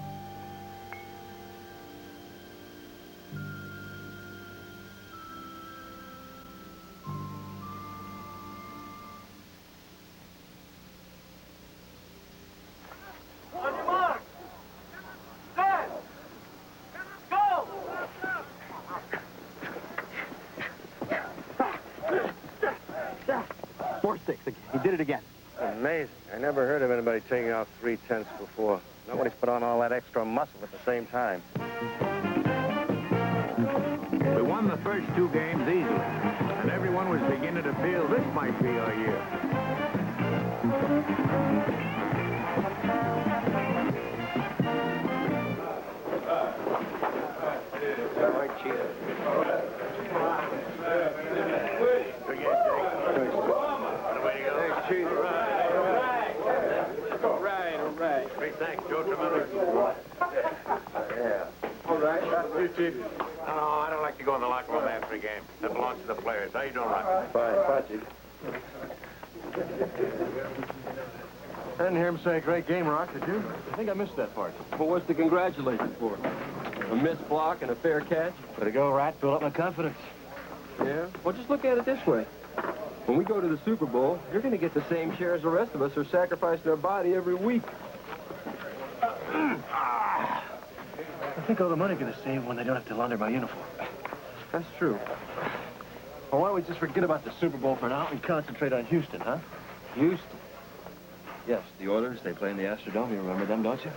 He did it again. Amazing. I never heard of anybody taking off 3/10 before. Nobody's put on all that extra muscle at the same time. We won the first 2 games easily, and everyone was beginning to feel this might be our year. Thanks, Joe Tremendous. Yeah. All right. You, Chief. No, I don't like to go in the locker room after a game. That belongs to the players. How you doing, Rocky? Fine, Chief. I didn't hear him say great game, Rock, did you? I think I missed that part. Well, what's to congratulate you for? A missed block and a fair catch? Way to go, Rat. Build up my confidence. Yeah? Well, just look at it this way. When we go to the Super Bowl, you're going to get the same share as the rest of us are sacrificing their body every week. I think all the money going to save when they don't have to launder my uniform. That's true. Well, why don't we just forget about the Super Bowl for now and concentrate on Houston, huh? Houston? Yes, the Oilers. They play in the Astrodome. You remember them, don't you?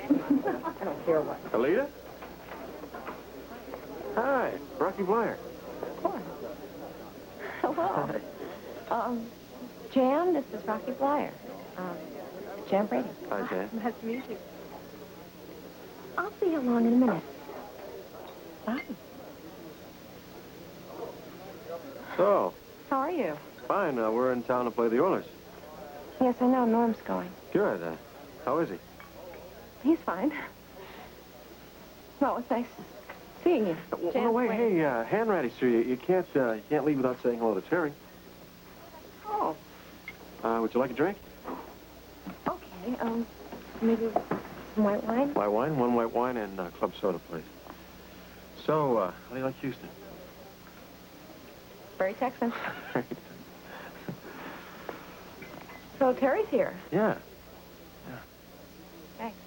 I don't care what. Alita? Hi, Rocky Bleier. Hello. Jan, this is Rocky Bleier. Jan Brady. Hi, Jan. Nice to meet you. I'll be along in a minute. Bye. So, How are you? fine. We're in town to play the Oilers. Yes, I know. Norm's going. Good. How is he? He's fine. Well, it's nice seeing you. Well, wait, hey, Hanratty, sir, you can't leave without saying hello to Terry. Oh, Would you like a drink? okay. Maybe some white wine? White wine, 1 white wine, and club soda, please. So, how do you like Houston? Very Texan. So Terry's here. Yeah. Thanks.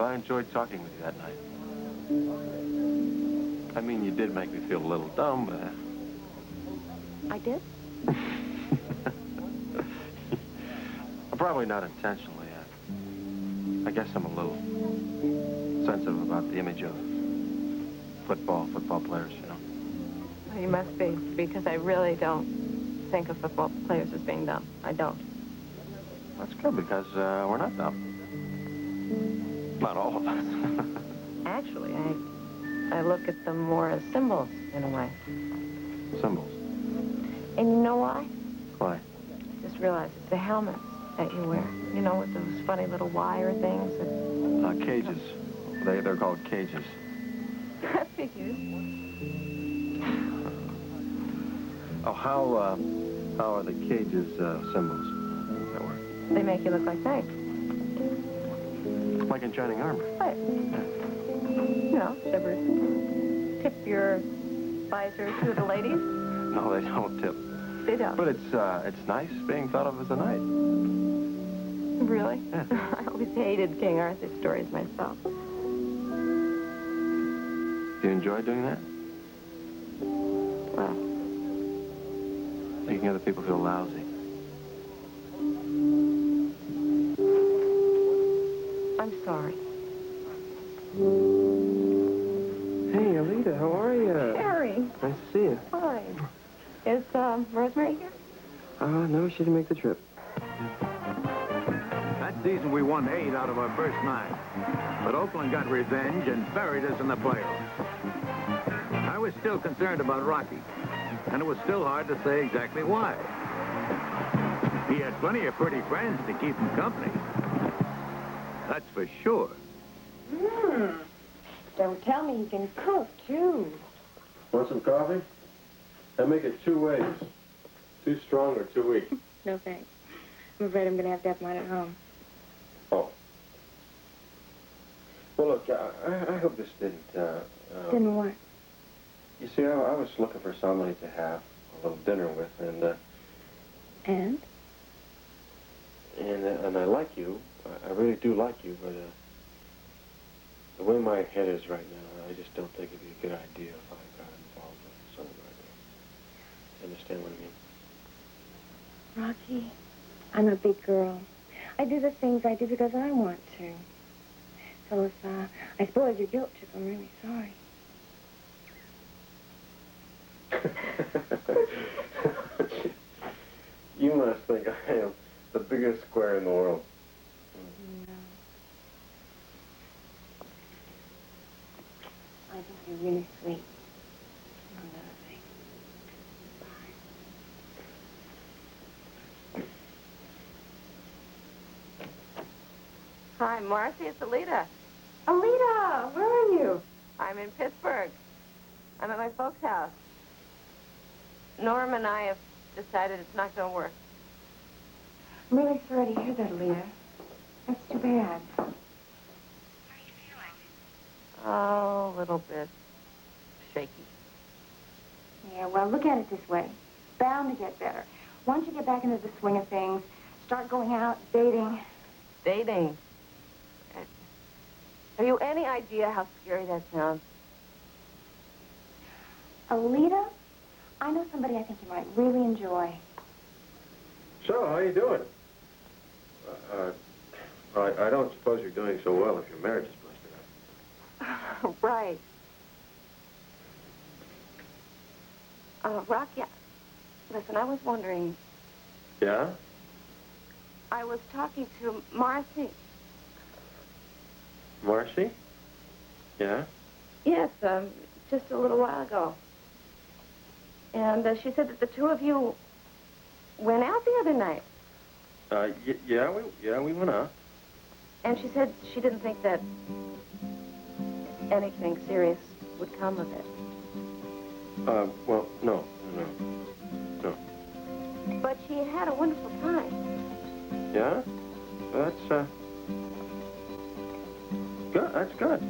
I enjoyed talking with you that night. I mean, you did make me feel a little dumb, but... I did? Probably not intentionally. I guess I'm a little sensitive about the image of football players, you know. Well, you must be, because I really don't think of football players as being dumb. I don't. That's good, because we're not dumb. Not all of us. Actually, I look at them more as symbols, in a way. Symbols. And you know why? Why? I just realized it's the helmets that you wear. You know, with those funny little wire things. That... Cages. They're called cages. I figured. Oh, how are the cages symbols that work? They make you look like knights. Like in shining armor. Right. You know, ever tip your visor to the ladies? No, they don't tip. They don't. But it's nice being thought of as a knight. Really? Yeah. I always hated King Arthur stories myself. Do you enjoy doing that? Well, Making other people feel lousy. I'm sorry. Hey, Alita, how are you? Harry. Nice to see you. Hi. Is Rosemary here? No, she didn't make the trip. That season, we won 8 out of our first 9. But Oakland got revenge and buried us in the playoffs. I was still concerned about Rocky, and it was still hard to say exactly why. He had plenty of pretty friends to keep him company. That's for sure. Don't tell me he can cook, too. Want some coffee? I make it 2 ways. 2 strong or 2 weak. No, thanks. I'm afraid I'm going to have mine at home. Oh. Well, look, I hope this didn't, Didn't what? You see, I was looking for somebody to have a little dinner with, and I like you. I really do like you, but, the way my head is right now, I just don't think it'd be a good idea if I got involved with something like that. You understand what I mean? Rocky, I'm a big girl. I do the things I do because I want to. So if I spoil your guilt trip, I'm really sorry. You must think I am the biggest square in the world. No. I think you're really sweet. Another thing. Hi, Marcy, it's Alita. Alita, where are you? I'm in Pittsburgh. I'm at my folks' house. Norm and I have decided it's not going to work. I'm really sorry to hear that, Alita. That's too bad. Oh, a little bit shaky. Yeah, well, look at it this way. Bound to get better. Once you get back into the swing of things, start going out, dating. Dating? Have you any idea how scary that sounds? Alita, I know somebody I think you might really enjoy. So, how you doing? I don't suppose you're doing so well if your marriage is busted up. Right. Rocky, listen, I was wondering... Yeah? I was talking to Marcy. Marcy? Yeah? Yes, just a little while ago. And she said that the two of you went out the other night. Yeah, we went out. And she said she didn't think that anything serious would come of it. Well, no. But she had a wonderful time. Yeah? Well, that's, good. That's good.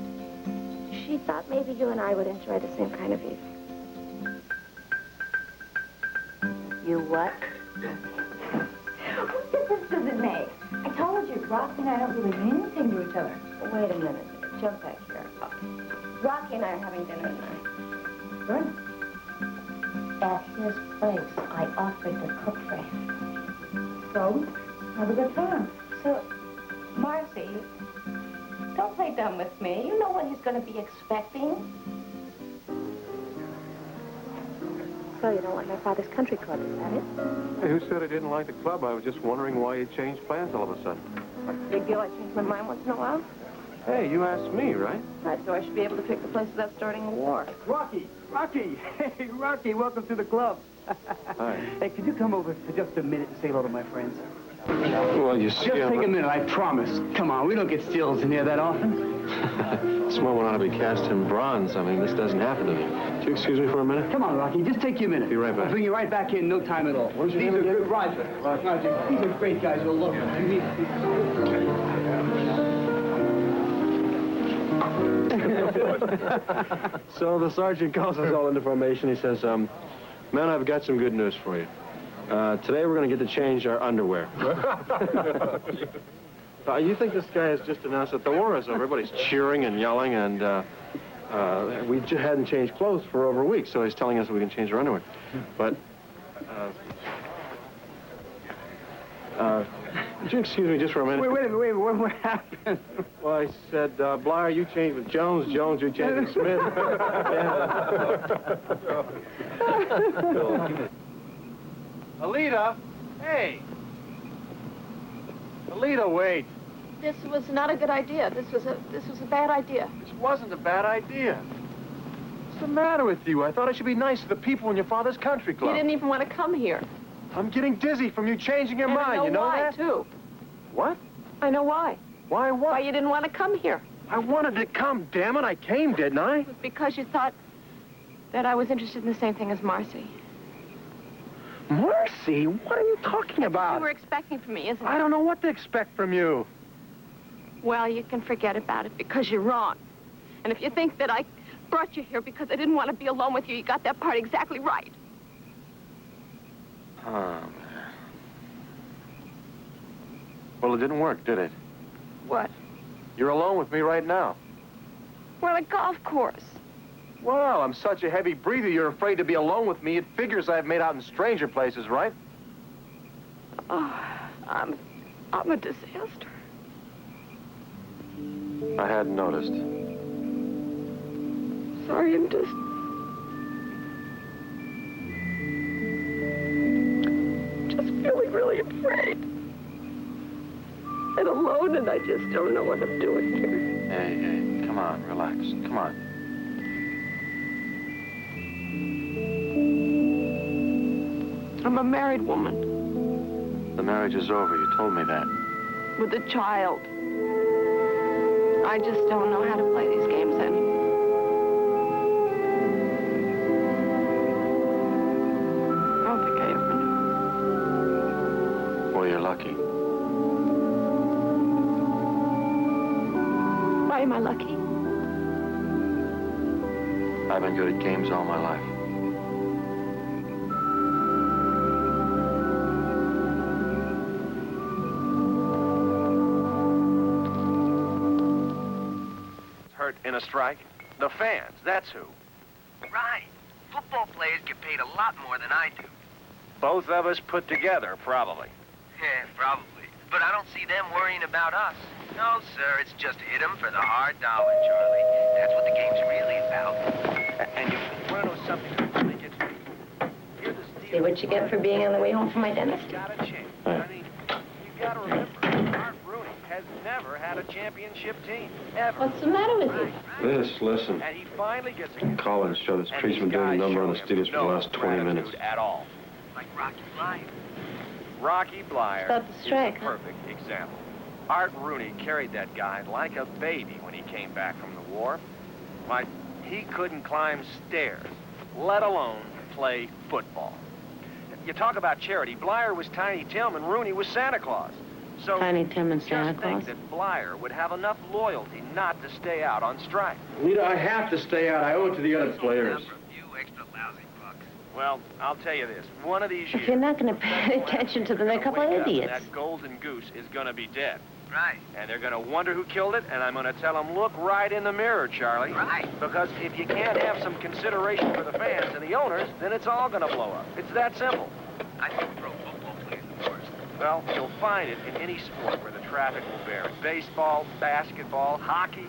She thought maybe you and I would enjoy the same kind of evening. You what? What difference does it make? I told you, Rocky and I don't really mean anything to each other. Wait a minute. Jump back here. Rocky and I are having dinner tonight. Good. At his place, I offered to cook for him. So, have a good time. So, Marcy, don't play dumb with me. You know what he's going to be expecting. So you don't like my father's country club, is that it? Hey, who said I didn't like the club? I was just wondering why you changed plans all of a sudden. Big deal, I change my mind once in a while. Hey, you asked me, right? Right, so I should be able to pick the place without starting a war. Rocky! Hey, Rocky, welcome to the club. Hi. Hey, could you come over for just a minute and say hello to my friends? Well, you see... Just take a minute, I promise. Come on, we don't get stills in here that often. This moment ought to be cast in bronze. I mean, this doesn't happen to me. Would you excuse me for a minute? Come on, Rocky, just take your minute. Be right back. I'll bring you right back in no time at all. What's your These name are again? good, Roger. These are great guys. You'll love them. So the sergeant calls us all into formation. He says, men, I've got some good news for you. Today we're going to get to change our underwear. You think this guy has just announced that the war is over? Everybody's cheering and yelling, and we hadn't changed clothes for over a week, so he's telling us we can change our underwear. But, would you excuse me just for a minute? Wait a minute, what happened? Well, I said, Bleier, you change with Jones. Jones, you change with Smith. Alita! Hey! Alita, wait. This was not a good idea. This was a bad idea. This wasn't a bad idea. What's the matter with you? I thought I should be nice to the people in your father's country club. You didn't even want to come here. I'm getting dizzy from you changing your mind, you know why, that? too. What? I know why. Why what? Why you didn't want to come here. I wanted to come, damn it. I came, didn't I? It was because you thought that I was interested in the same thing as Marcy. Marcy? What are you talking about? You were expecting from me, isn't it? I don't know what to expect from you. Well, you can forget about it because you're wrong. And if you think that I brought you here because I didn't want to be alone with you, you got that part exactly right. Oh, man. Well, it didn't work, did it? What? You're alone with me right now. We're on a golf course. Well, I'm such a heavy breather, you're afraid to be alone with me. It figures I've made out in stranger places, right? Oh, I'm a disaster. I hadn't noticed. Sorry, I'm just feeling really afraid. And alone, and I just don't know what I'm doing here. Hey, come on, relax. Come on. I'm a married woman The marriage is over. You told me that. with a child. I just don't know how to play these games anymore. I don't think I ever knew. Well, you're lucky. Why am I lucky? I've been good at games all my life. Hurt in a strike? The fans, that's who. Right. Football players get paid a lot more than I do. Both of us put together, probably. Yeah, probably. But I don't see them worrying about us. No, sir, it's just hit 'em for the hard dollar, Charlie. That's what the game's really about. And you want to know something that really gets me? See what you get for being on the way home from my dentist? Got a chance. I mean, you got to remember, Art Rooney has never had a championship team, ever. What's the matter with you? Listen. And he finally gets a Collins showed us Tree's been doing a number on the studios for the last 20 minutes. At all. Like Rocky Bleier. Rocky Bleier About the strike, is a huh? perfect example. Art Rooney carried that guy like a baby when he came back from the war. Why, he couldn't climb stairs, let alone play football. You talk about charity. Bleier was Tiny Tim and Rooney was Santa Claus. So Tiny Tim and just Santa think Claus? that Bleier would have enough loyalty not to stay out on strike. Lita, I have to stay out. I owe it to the other players. Well, I'll tell you this. One of these years... If you're not going to pay attention to them, they're a couple of idiots. That golden goose is going to be dead. Right. And they're going to wonder who killed it, and I'm going to tell them, look right in the mirror, Charlie. Right. Because if you can't have some consideration for the fans and the owners, then it's all going to blow up. It's that simple. I think pro football players are the worst. Well, you'll find it in any sport where the traffic will vary. Baseball, basketball, hockey.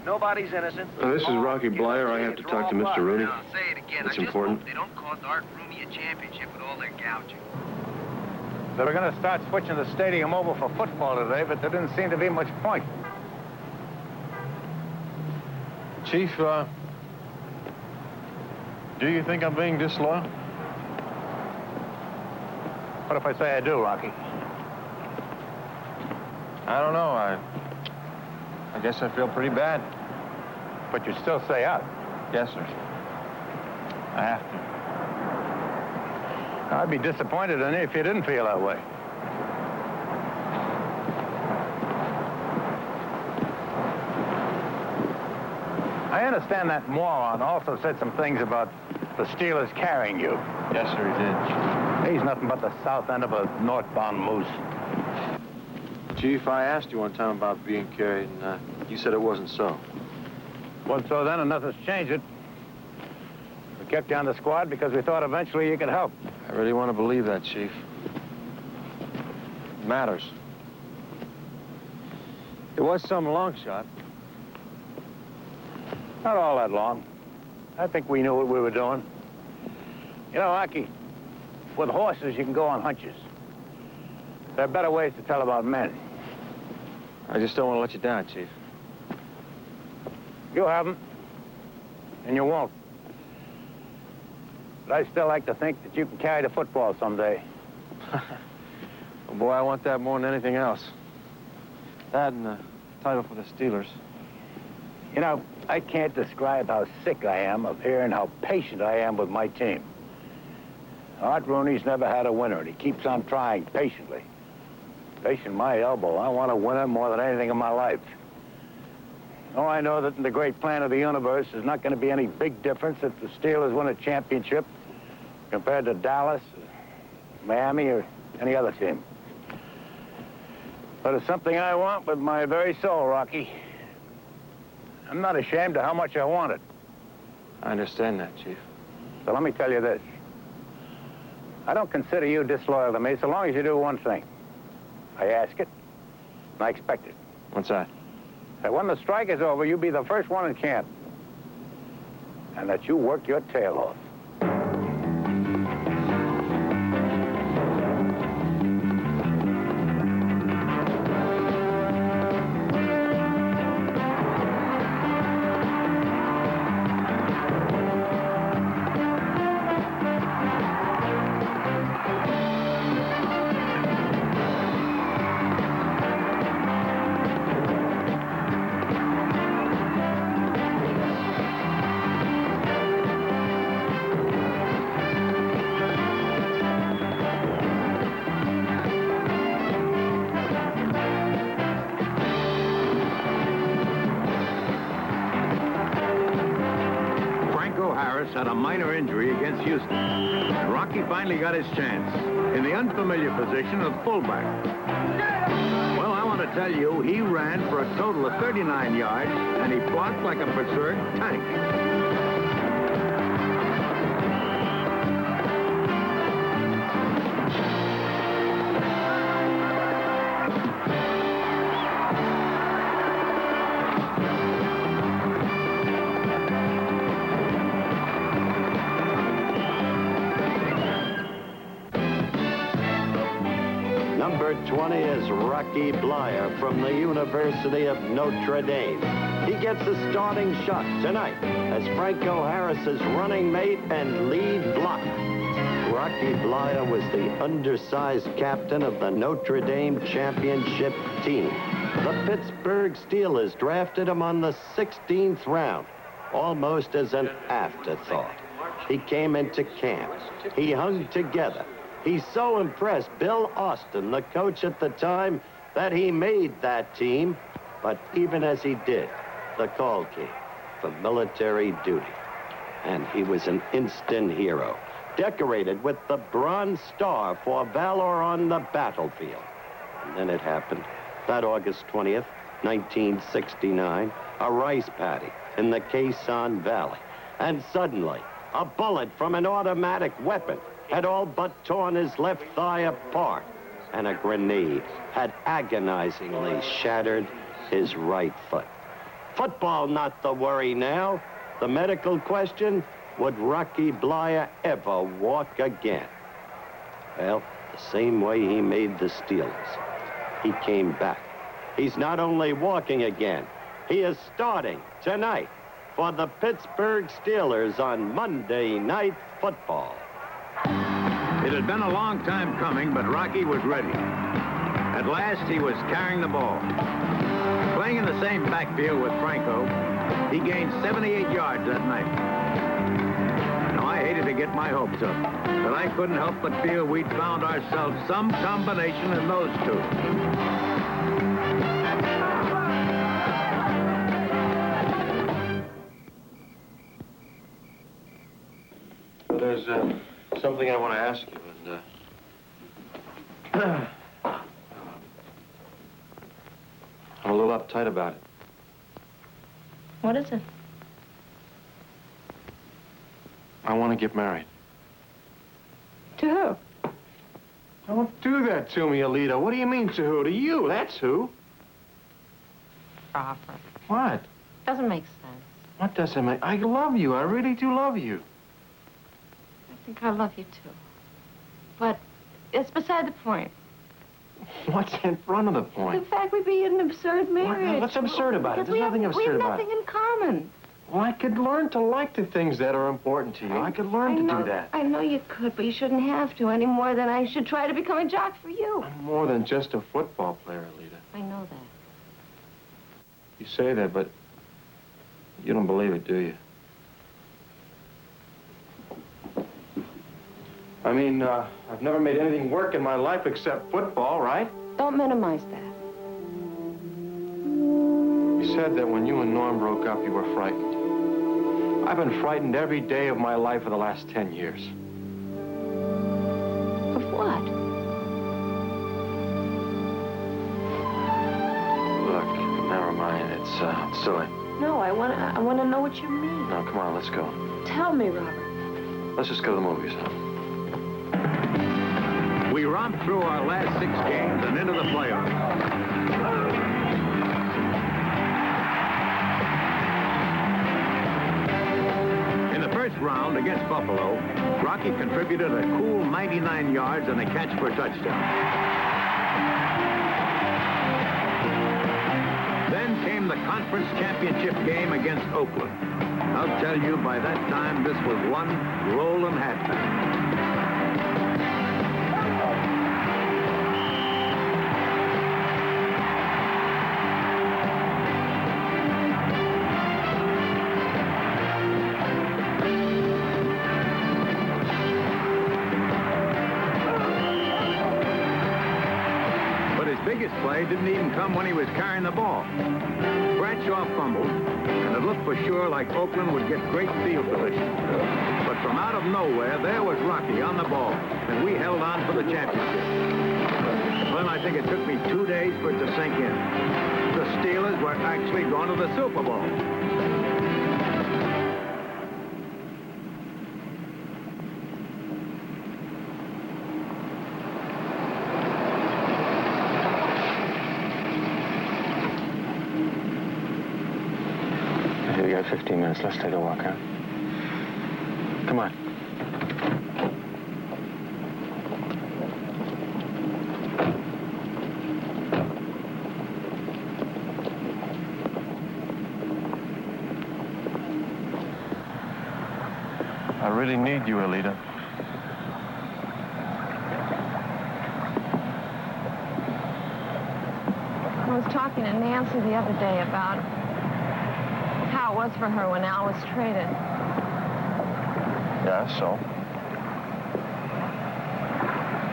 Nobody's innocent. This is Rocky Bleier. I have to talk to Mr. Rooney. Now, say it again. It's I just important. hope they don't cost Art Rooney a championship with all their gouging. They were going to start switching the stadium over for football today, but there didn't seem to be much point. Chief, do you think I'm being disloyal? What if I say I do, Rocky? I don't know. I guess I feel pretty bad. But you still stay out. Yes, sir. I have to. I'd be disappointed in you if you didn't feel that way. I understand that moron also said some things about the Steelers carrying you. Yes, sir, he did. He's nothing but the south end of a northbound moose. Chief, I asked you one time about being carried, and you said it wasn't so. Wasn't so then, and nothing's changed it. We kept you on the squad because we thought eventually you could help. I really want to believe that, Chief. It matters. It was some long shot. Not all that long. I think we knew what we were doing. You know, Rocky, with horses, you can go on hunches. There are better ways to tell about men. I just don't want to let you down, Chief. You haven't, and you won't. But I still like to think that you can carry the football someday. Well, boy, I want that more than anything else. That and the title for the Steelers. You know, I can't describe how sick I am of hearing how patient I am with my team. Art Rooney's never had a winner, and he keeps on trying patiently. Facing my elbow, I want to win it more than anything in my life. Oh, I know that in the great plan of the universe, there's not going to be any big difference if the Steelers win a championship compared to Dallas, Miami, or any other team. But it's something I want with my very soul, Rocky. I'm not ashamed of how much I want it. I understand that, Chief. So let me tell you this. I don't consider you disloyal to me so long as you do one thing. I ask it, and I expect it. What's that? That when the strike is over, you be the first one in camp. And that you work your tail off. Had a minor injury against Houston. And Rocky finally got his chance in the unfamiliar position of fullback. Well, I want to tell you, he ran for a total of 39 yards, and he blocked like a berserk tank. Number 20 is Rocky Bleier from the University of Notre Dame. He gets a starting shot tonight as Franco Harris's running mate and lead block. Rocky Bleier was the undersized captain of the Notre Dame championship team. The Pittsburgh Steelers drafted him on the 16th round, almost as an afterthought. He came into camp. He hung together. He so impressed Bill Austin, the coach at the time, that he made that team. But even as he did, the call came for military duty. And he was an instant hero, decorated with the Bronze Star for valor on the battlefield. And then it happened. That August 20th, 1969, a rice paddy in the Quezon Valley. And suddenly, a bullet from an automatic weapon had all but torn his left thigh apart, and a grenade had agonizingly shattered his right foot. Football not the worry now. The medical question, would Rocky Bleier ever walk again? Well, the same way he made the Steelers. He came back. He's not only walking again, he is starting tonight for the Pittsburgh Steelers on Monday Night Football. It had been a long time coming, but Rocky was ready. At last, he was carrying the ball. Playing in the same backfield with Franco, he gained 78 yards that night. Now, I hated to get my hopes up, but I couldn't help but feel we'd found ourselves some combination in those two. Well, there's something I want to ask you, and I'm a little uptight about it. What is it? I want to get married. To who? Don't do that to me, Alita. What do you mean, to who? To you, that's who. Robert. What? Doesn't make sense. What doesn't make... I love you. I really do love you. I think I love you, too. But it's beside the point. What's in front of the The point? fact we'd be an absurd marriage. What's absurd about it? Because There's nothing we absurd have about nothing it. in common. Well, I could learn to like the things that are important to you. I could learn to do that. I know you could, but you shouldn't have to any more than I should try to become a jock for you. I'm more than just a football player, Alita. I know that. You say that, but you don't believe it, do you? I mean, I've never made anything work in my life except football, right? Don't minimize that. You said that when you and Norm broke up, you were frightened. I've been frightened every day of my life for the last 10 years. Of what? Look, never mind. It's silly. No, I want to know what you mean. No, come on, let's go. Tell me, Robert. Let's just go to the movies, huh? We romped through our last 6 games and into the playoffs. In the first round against Buffalo, Rocky contributed a cool 99 yards and a catch for a touchdown. Then came the conference championship game against Oakland. I'll tell you, by that time, this was one rolling halfback. Biggest play didn't even come when he was carrying the ball. Bradshaw fumbled, and it looked for sure like Oakland would get great field position. But from out of nowhere, there was Rocky on the ball, and we held on for the championship. Well, I think it took me 2 days for it to sink in. The Steelers were actually going to the Super Bowl. We got 15 minutes. Let's take a walk, huh? Come on. I really need you, Alita. I was talking to Nancy the other day about how it was for her when Al was traded. Yeah, so?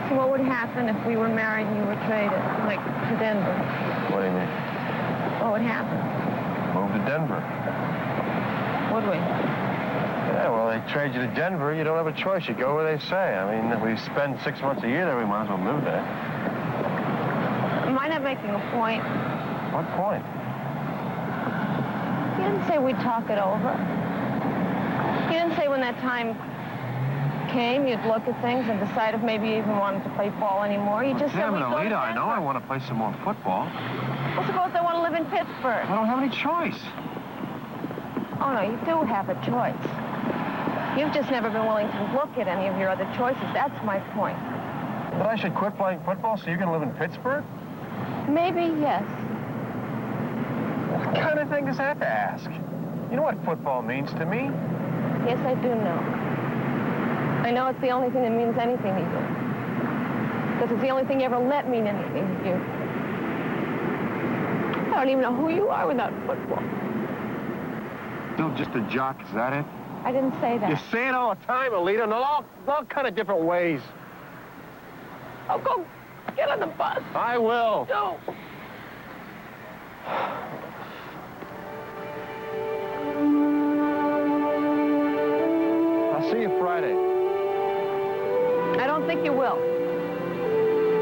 So what would happen if we were married and you were traded, like to Denver? What do you mean? What would happen? Move to Denver. Would we? Yeah, well, they trade you to Denver. You don't have a choice. You go where they say. I mean, if we spend 6 months a year there, we might as well move there. Am I not making a point? What point? You didn't say we'd talk it over. You didn't say when that time came, you'd look at things and decide if maybe you even wanted to play ball anymore. You just said we'd go to Alita, I know Denver. I want to play some more football. Well, suppose they want to live in Pittsburgh. I don't have any choice. Oh, no, you do have a choice. You've just never been willing to look at any of your other choices. That's my point. But I should quit playing football so you can live in Pittsburgh? Maybe, yes. What kind of thing is that to ask? You know what football means to me? Yes, I do know. I know it's the only thing that means anything to you. Because it's the only thing you ever let mean anything to you. I don't even know who you are without football. Still just a jock, is that it? I didn't say that. You say it all the time, Alita, in all kind of different ways. Oh, go get on the bus. I will. No. I'll see you Friday. I don't think you will.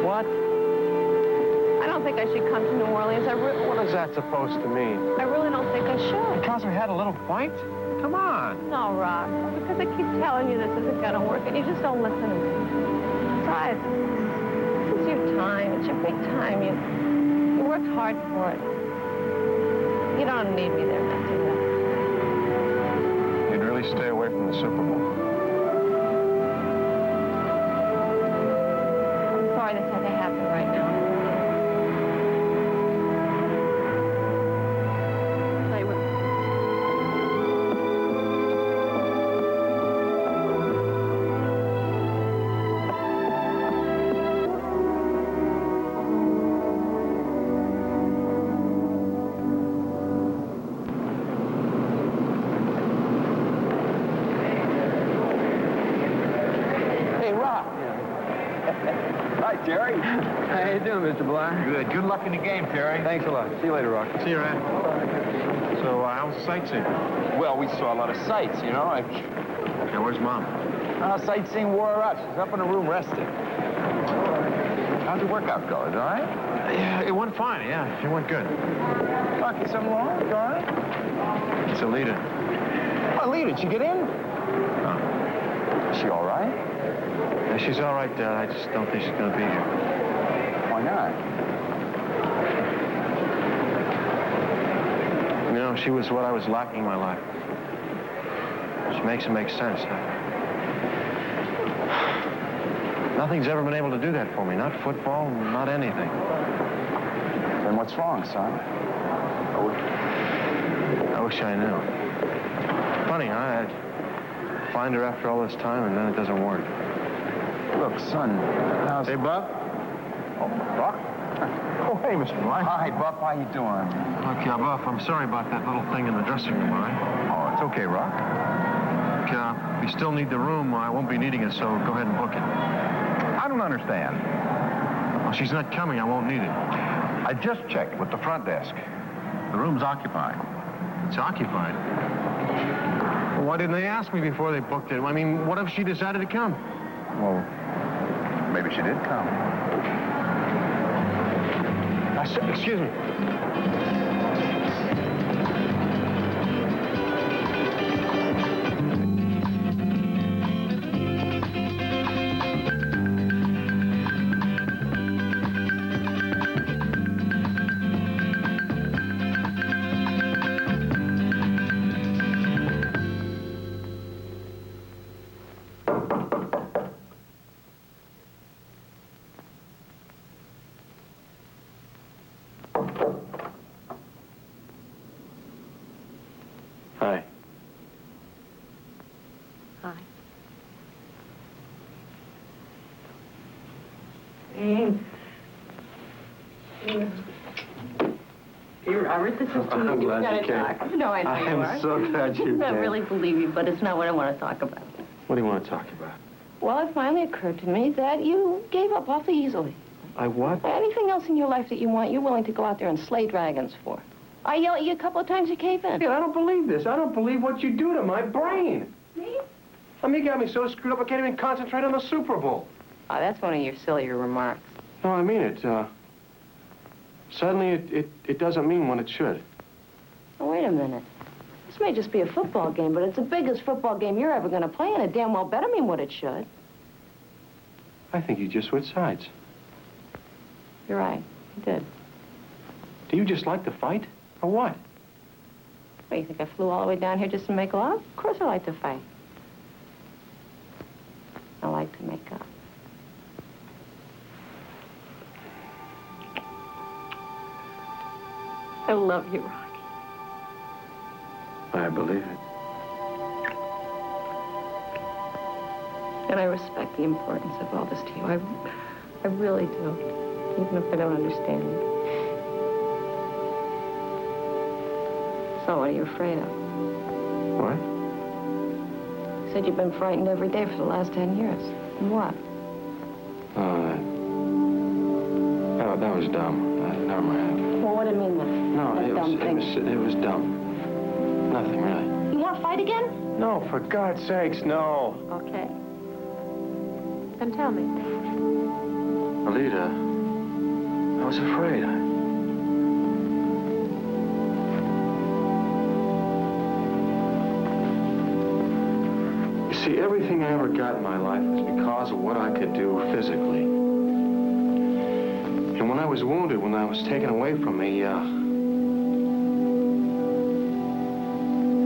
What? I don't think I should come to New Orleans. What is that supposed to mean? I really don't think I should. Because we had a little fight? Come on. No, Rob. Because I keep telling you this isn't going to work, and you just don't listen to me. Besides, this is your time. It's your big time. You worked hard for it. You don't need me there, not do that. You'd really stay away from the Super Bowl. I'm sorry this had to happen right now. Hi, Terry. How you doing, Mr. Bleier? Good. Good luck in the game, Terry. Thanks a lot. See you later, Rock. See you, Rat. So, how's the sightseeing? Well, we saw a lot of sights, you know. Yeah, where's Mom? Sightseeing wore her out. She's up in her room resting. How'd your workout go? Is it all right? Yeah, it went fine. Yeah, it went good. Rocky, something wrong? You all right? It's Alita. Oh, Alita, did she get in? No. Is she all right? Yeah, she's all right, Dad. I just don't think she's going to be here. Why not? You know, she was what I was lacking in my life. She makes it make sense. Nothing's ever been able to do that for me. Not football, not anything. Then what's wrong, son? I wish I knew. Funny, huh? I find her after all this time, and then it doesn't work. Look, son, how's... Hey, Buff? Oh, Buff? Oh, hey, Mr. Bleier. Hi, Buff. How you doing? Look, Buff, I'm sorry about that little thing in the dressing room, all right? Oh, it's okay, Rock. Look, if you still need the room, I won't be needing it, so go ahead and book it. I don't understand. Well, she's not coming. I won't need it. I just checked with the front desk. The room's occupied. It's occupied. Well, why didn't they ask me before they booked it? I mean, what if she decided to come? Well, maybe she did come. Excuse me. Hi. Hi. Hey, Robert, this is I'm glad you came. talk. No, I know I you am are. so glad you I came. really believe you, but it's not what I want to talk about. What do you want to talk about? Well, it finally occurred to me that you gave up awfully easily. I what? Anything else in your life that you want, you're willing to go out there and slay dragons for. I yell at you a couple of times, you cave in. Yeah, I don't believe this. I don't believe what you do to my brain. Me? I mean, you got me so screwed up I can't even concentrate on the Super Bowl. Oh, that's one of your sillier remarks. No, I mean it. Suddenly it doesn't mean what it should. Oh, wait a minute. This may just be a football game, but it's the biggest football game you're ever going to play, and it damn well better mean what it should. I think you just switched sides. You're right. You did. Do you just like to fight, or what? What, you think I flew all the way down here just to make love? Of course I like to fight. I like to make up. I love you, Rocky. I believe it. And I respect the importance of all this to you. I really do, even if I don't understand it. So what are you afraid of? What? You said you've been frightened every day for the last 10 years. What? That was dumb. Never mind. Well, what do you mean then? No, That it dumb thing. was dumb. Nothing, really. You want to fight again? No, for God's sakes, no. Okay. Then tell me. Alita, I was afraid. You see, everything I ever got in my life was because of what I could do physically. And when I was wounded, when I was taken away from me,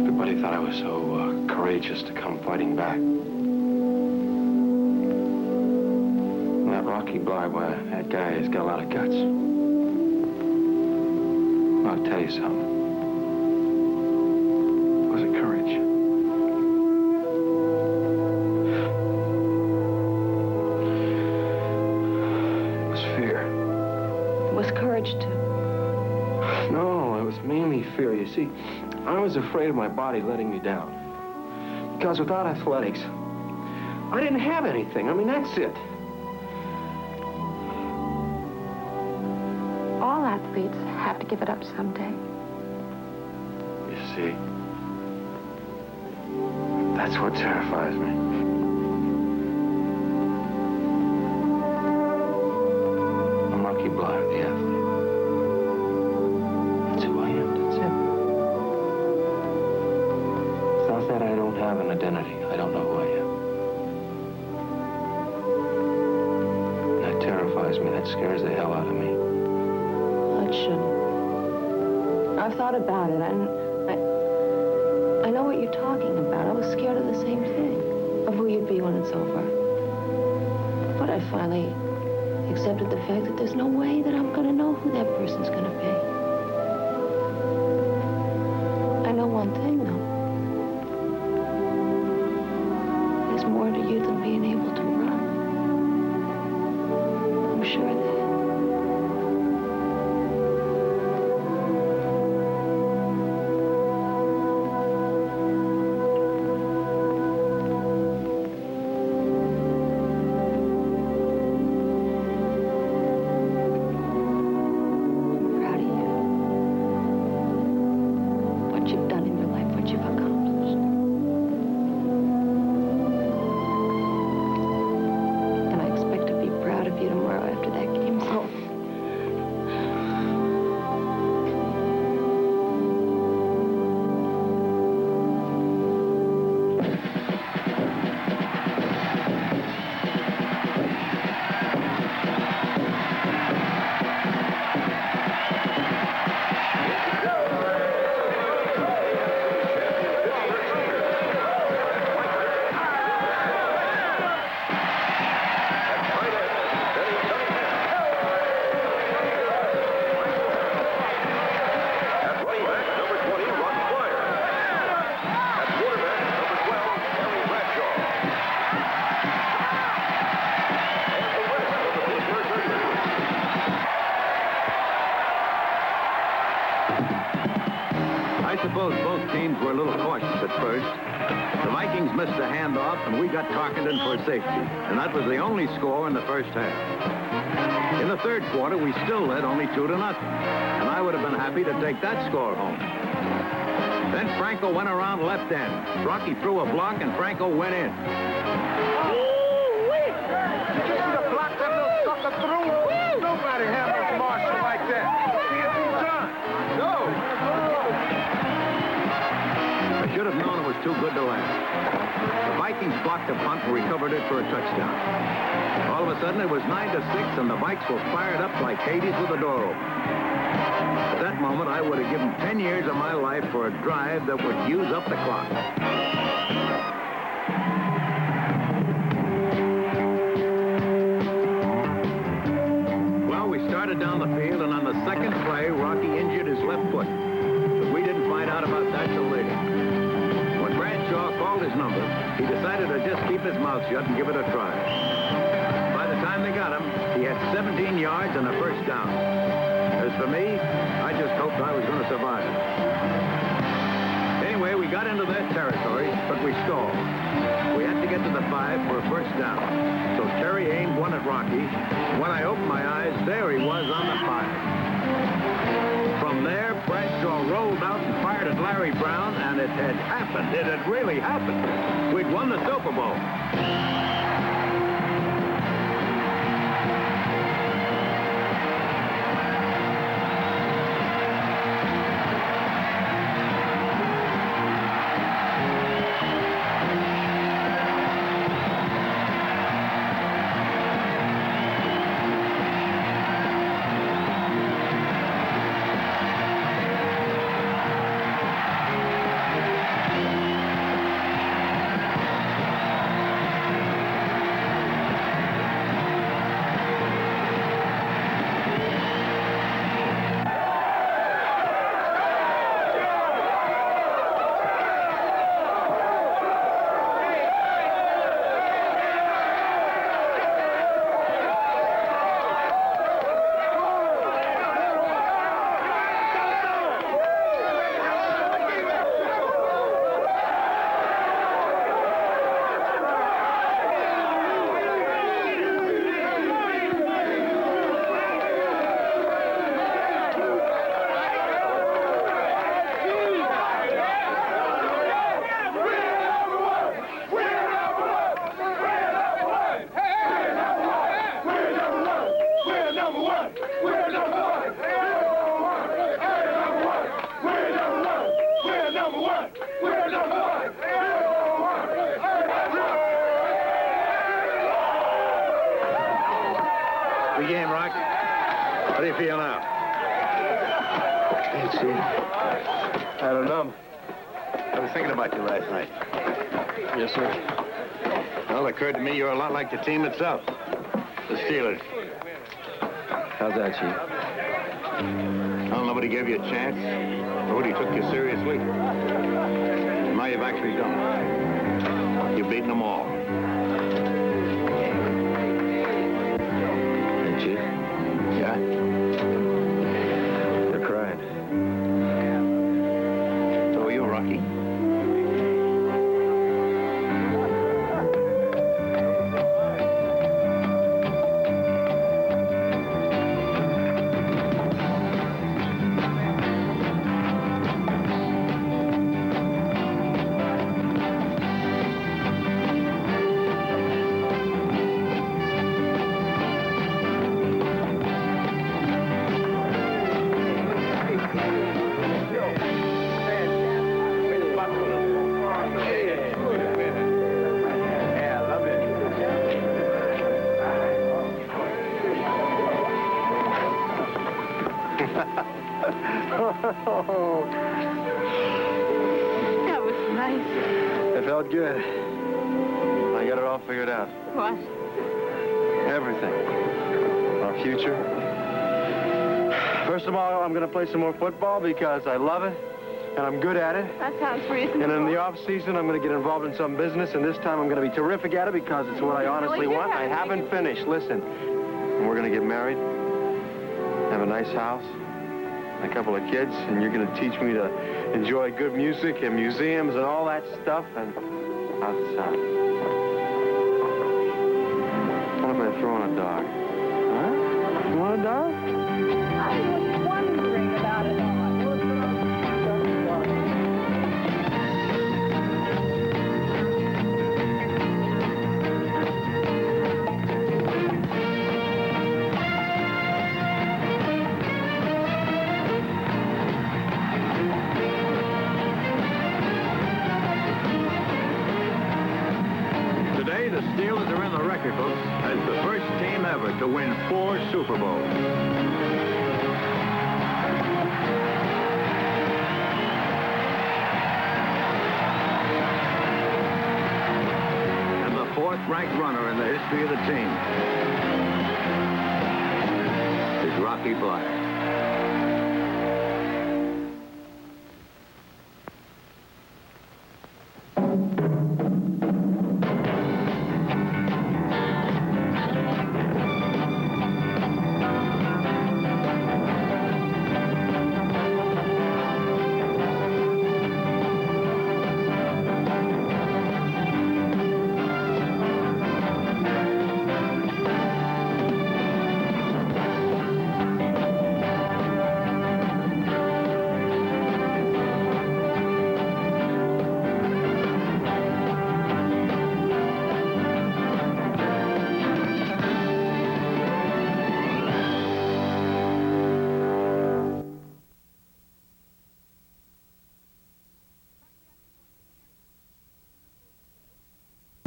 everybody thought I was so courageous to come fighting back. And that Rocky Bleier, boy, that guy has got a lot of guts. I'll tell you something. It wasn't courage. It was fear. It was courage, too. No, it was mainly fear. You see, I was afraid of my body letting me down. Because without athletics, I didn't have anything. I mean, that's it. athletes have to give it up someday. You see, that's what terrifies me. I'm Rocky Bleier, the athlete. That's who I am, that's it. It's not that I don't have an identity. I don't know who I am. That terrifies me. That scares the hell out of me. Well, it shouldn't. I've thought about it, and I know what you're talking about. I was scared of the same thing, of who you'd be when it's over. But I finally accepted the fact that there's no way that I'm going to know who that person's going to be. I know one thing, though. There's more to you than being able to run. I'm sure of that. I suppose both teams were a little cautious at first. The Vikings missed a handoff, and we got Tarkenton for a safety. And that was the only score in the first half. In the third quarter, we still led only 2-0. And I would have been happy to take that score home. Then Franco went around left end. Rocky threw a block, and Franco went in. The block that little sucker through. Nobody handles Marshall like that. See it be done. No. I should have known it was too good to last. The Vikings blocked a punt and recovered it for a touchdown. All of a sudden, it was 9-6, and the Vikes were fired up like Hades with the door open. At that moment, I would have given 10 years of my life for a drive that would use up the clock. Well, we started down the field, and on the second play, Rocky injured his left foot. But we didn't find out about that till later. When Bradshaw called his number, he decided to just keep his mouth shut and give it a try. By the time they got him, he had 17 yards and a first down. As for me, I just hoped I was going to survive. Anyway, we got into their territory, but we stalled. We had to get to the 5 for a first down. So Terry aimed one at Rocky. When I opened my eyes, there he was on the 5. From there, Bradshaw rolled out and fired at Larry Brown, and it had happened. It had really happened. We'd won the Super Bowl. The game, Rock. How do you feel now? Let's see. I don't know. I was thinking about you last night. Yes, sir. Well, it occurred to me you're a lot like the team itself. The Steelers. How's that, Chief? Well, nobody gave you a chance. Nobody took you seriously. Now you've actually done it. You've beaten them all. Hey, Chief. Yeah? They're crying. So are you, Rocky. That was nice. It felt good. I got it all figured out. What? Everything. Our future. First of all, I'm going to play some more football because I love it, and I'm good at it. That sounds reasonable. And in the off-season, I'm going to get involved in some business, and this time I'm going to be terrific at it because it's what I honestly want. I haven't finished. Listen, and we're going to get married, have a nice house, a couple of kids, and you're going to teach me to enjoy good music and museums and all that stuff, and how's it sound? What if I throw in a dog? Huh? You want a dog? I was wondering about it all. Today, the Steelers are in the record books as the first team ever to win 4 Super Bowls. And the 4th-ranked runner in the history of the team is Rocky Bleier.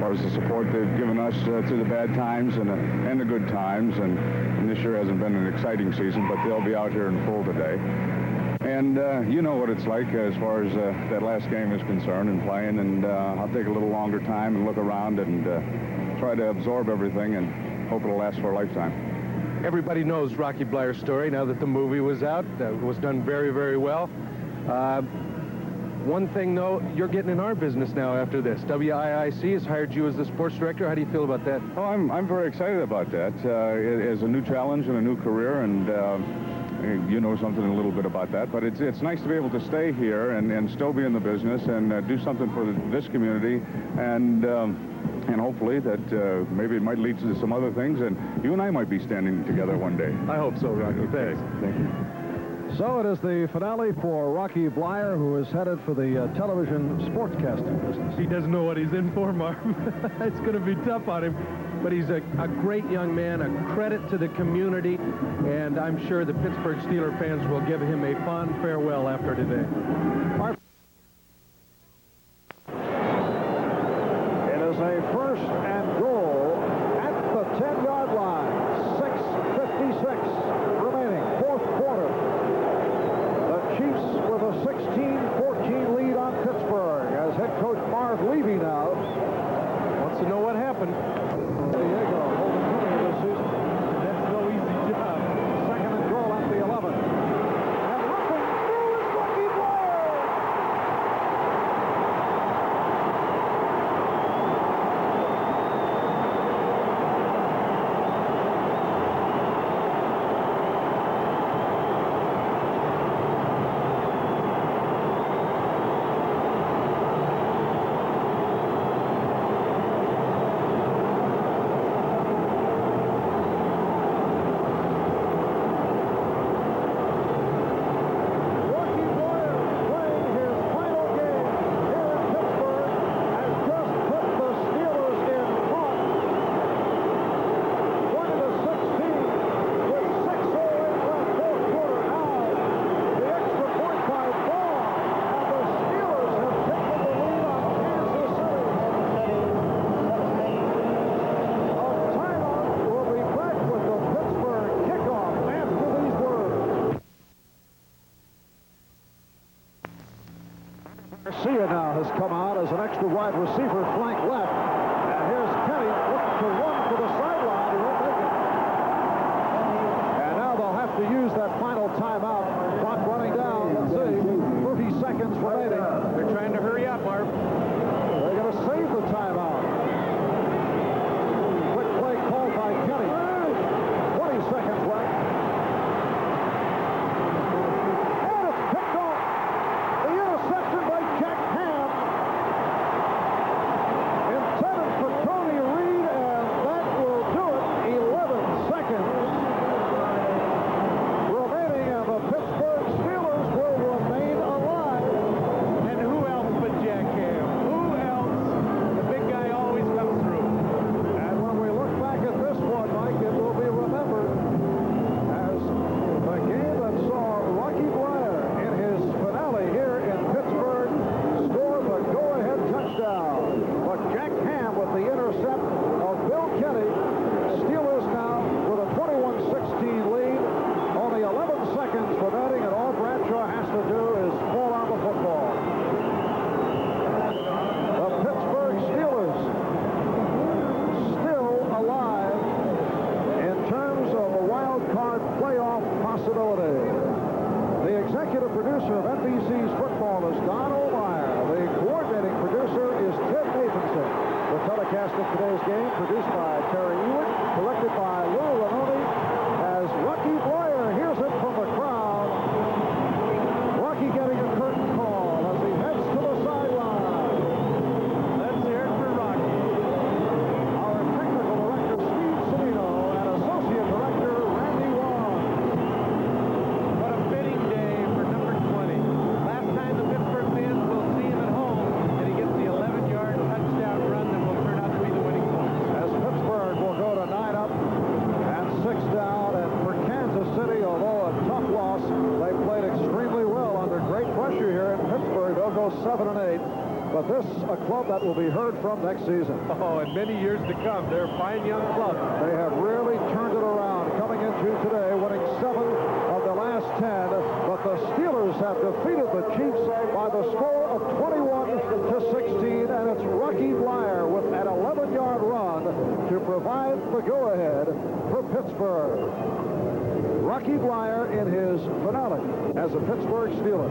As the support they've given us through the bad times and the good times, and this year hasn't been an exciting season, but they'll be out here in full today. And you know what it's like as far as that last game is concerned and playing, and I'll take a little longer time and look around and try to absorb everything and hope it'll last for a lifetime. Everybody knows Rocky Bleier's story now that the movie was out. It was done very, very well. One thing, though, you're getting in our business now after this. WIIC has hired you as the sports director. How do you feel about that? Oh, I'm very excited about that. It is a new challenge and a new career, and you know something a little bit about that. But it's nice to be able to stay here and still be in the business and do something for this community, and hopefully that maybe it might lead to some other things, and you and I might be standing together one day. I hope so, Rocky. Okay. Thank you. So it is the finale for Rocky Bleier, who is headed for the television sportscasting business. He doesn't know what he's in for, Marv. It's going to be tough on him. But he's a great young man, a credit to the community, and I'm sure the Pittsburgh Steelers fans will give him a fond farewell after today. It is a 1st and goal at the 10-yard line. has come out as an extra wide receiver, flank left. And here's Kenny looking to run for the sideline. He won't make it. And now they'll have to use that final timeout. Clock running down. Let's see. 30 seconds remaining. They're trying to hurry up, Marv. They're going to save the timeout. Quick play called by Kenny. 20 seconds left. And it's picked off. The interception by Jack Ham. Intended for Tony Reed, and that will do it. 11 seconds remaining, and the Pittsburgh Steelers will remain alive. And who else but Jack Ham? Who else? The big guy always comes through. And when we look back at this one, Mike, it will be remembered as the game that saw Rocky Bleier in his finale here in Pittsburgh score the go-ahead touchdown. But Jack Ham with the intercept of Bill Kenny. Steelers now with a 21-16 lead. Only 11 seconds remaining, and all Bradshaw has to do is fall on the football. The Pittsburgh Steelers still alive in terms of a wild card playoff possibility. The executive producer of NBC's football is Don O'Meyer. The coordinating producer is Ted Nathanson. The telecast of today's game produced by Terry Ewing, directed by Lou Ranoni, as Rocky Bleier hears it from the crowd. Rocky getting a curtain call as he heads to the sideline. Let's hear it for Rocky. Our technical director, Steve Salino, and associate director, Randy Wong. What a fitting day for number 20. Last time the Pittsburgh fans will see him at home, and he gets the 11-yard touchdown run that will turn out to be the winning point. As Pittsburgh will go to 9 up and 6 down, and for Kansas City, although a tough loss, they played extremely well under great pressure here in Pittsburgh. They'll go 7 and 8. But this a club that will be heard from next season. Oh, and many years to come. They're a fine young club. They have really turned it around, coming into today, winning 7 of the last 10. But the Steelers have defeated the Chiefs by the score of 21-16, and it's Rocky Bleier with an 11-yard run to provide the go-ahead for Pittsburgh. Rocky Bleier in his finale as a Pittsburgh Steeler.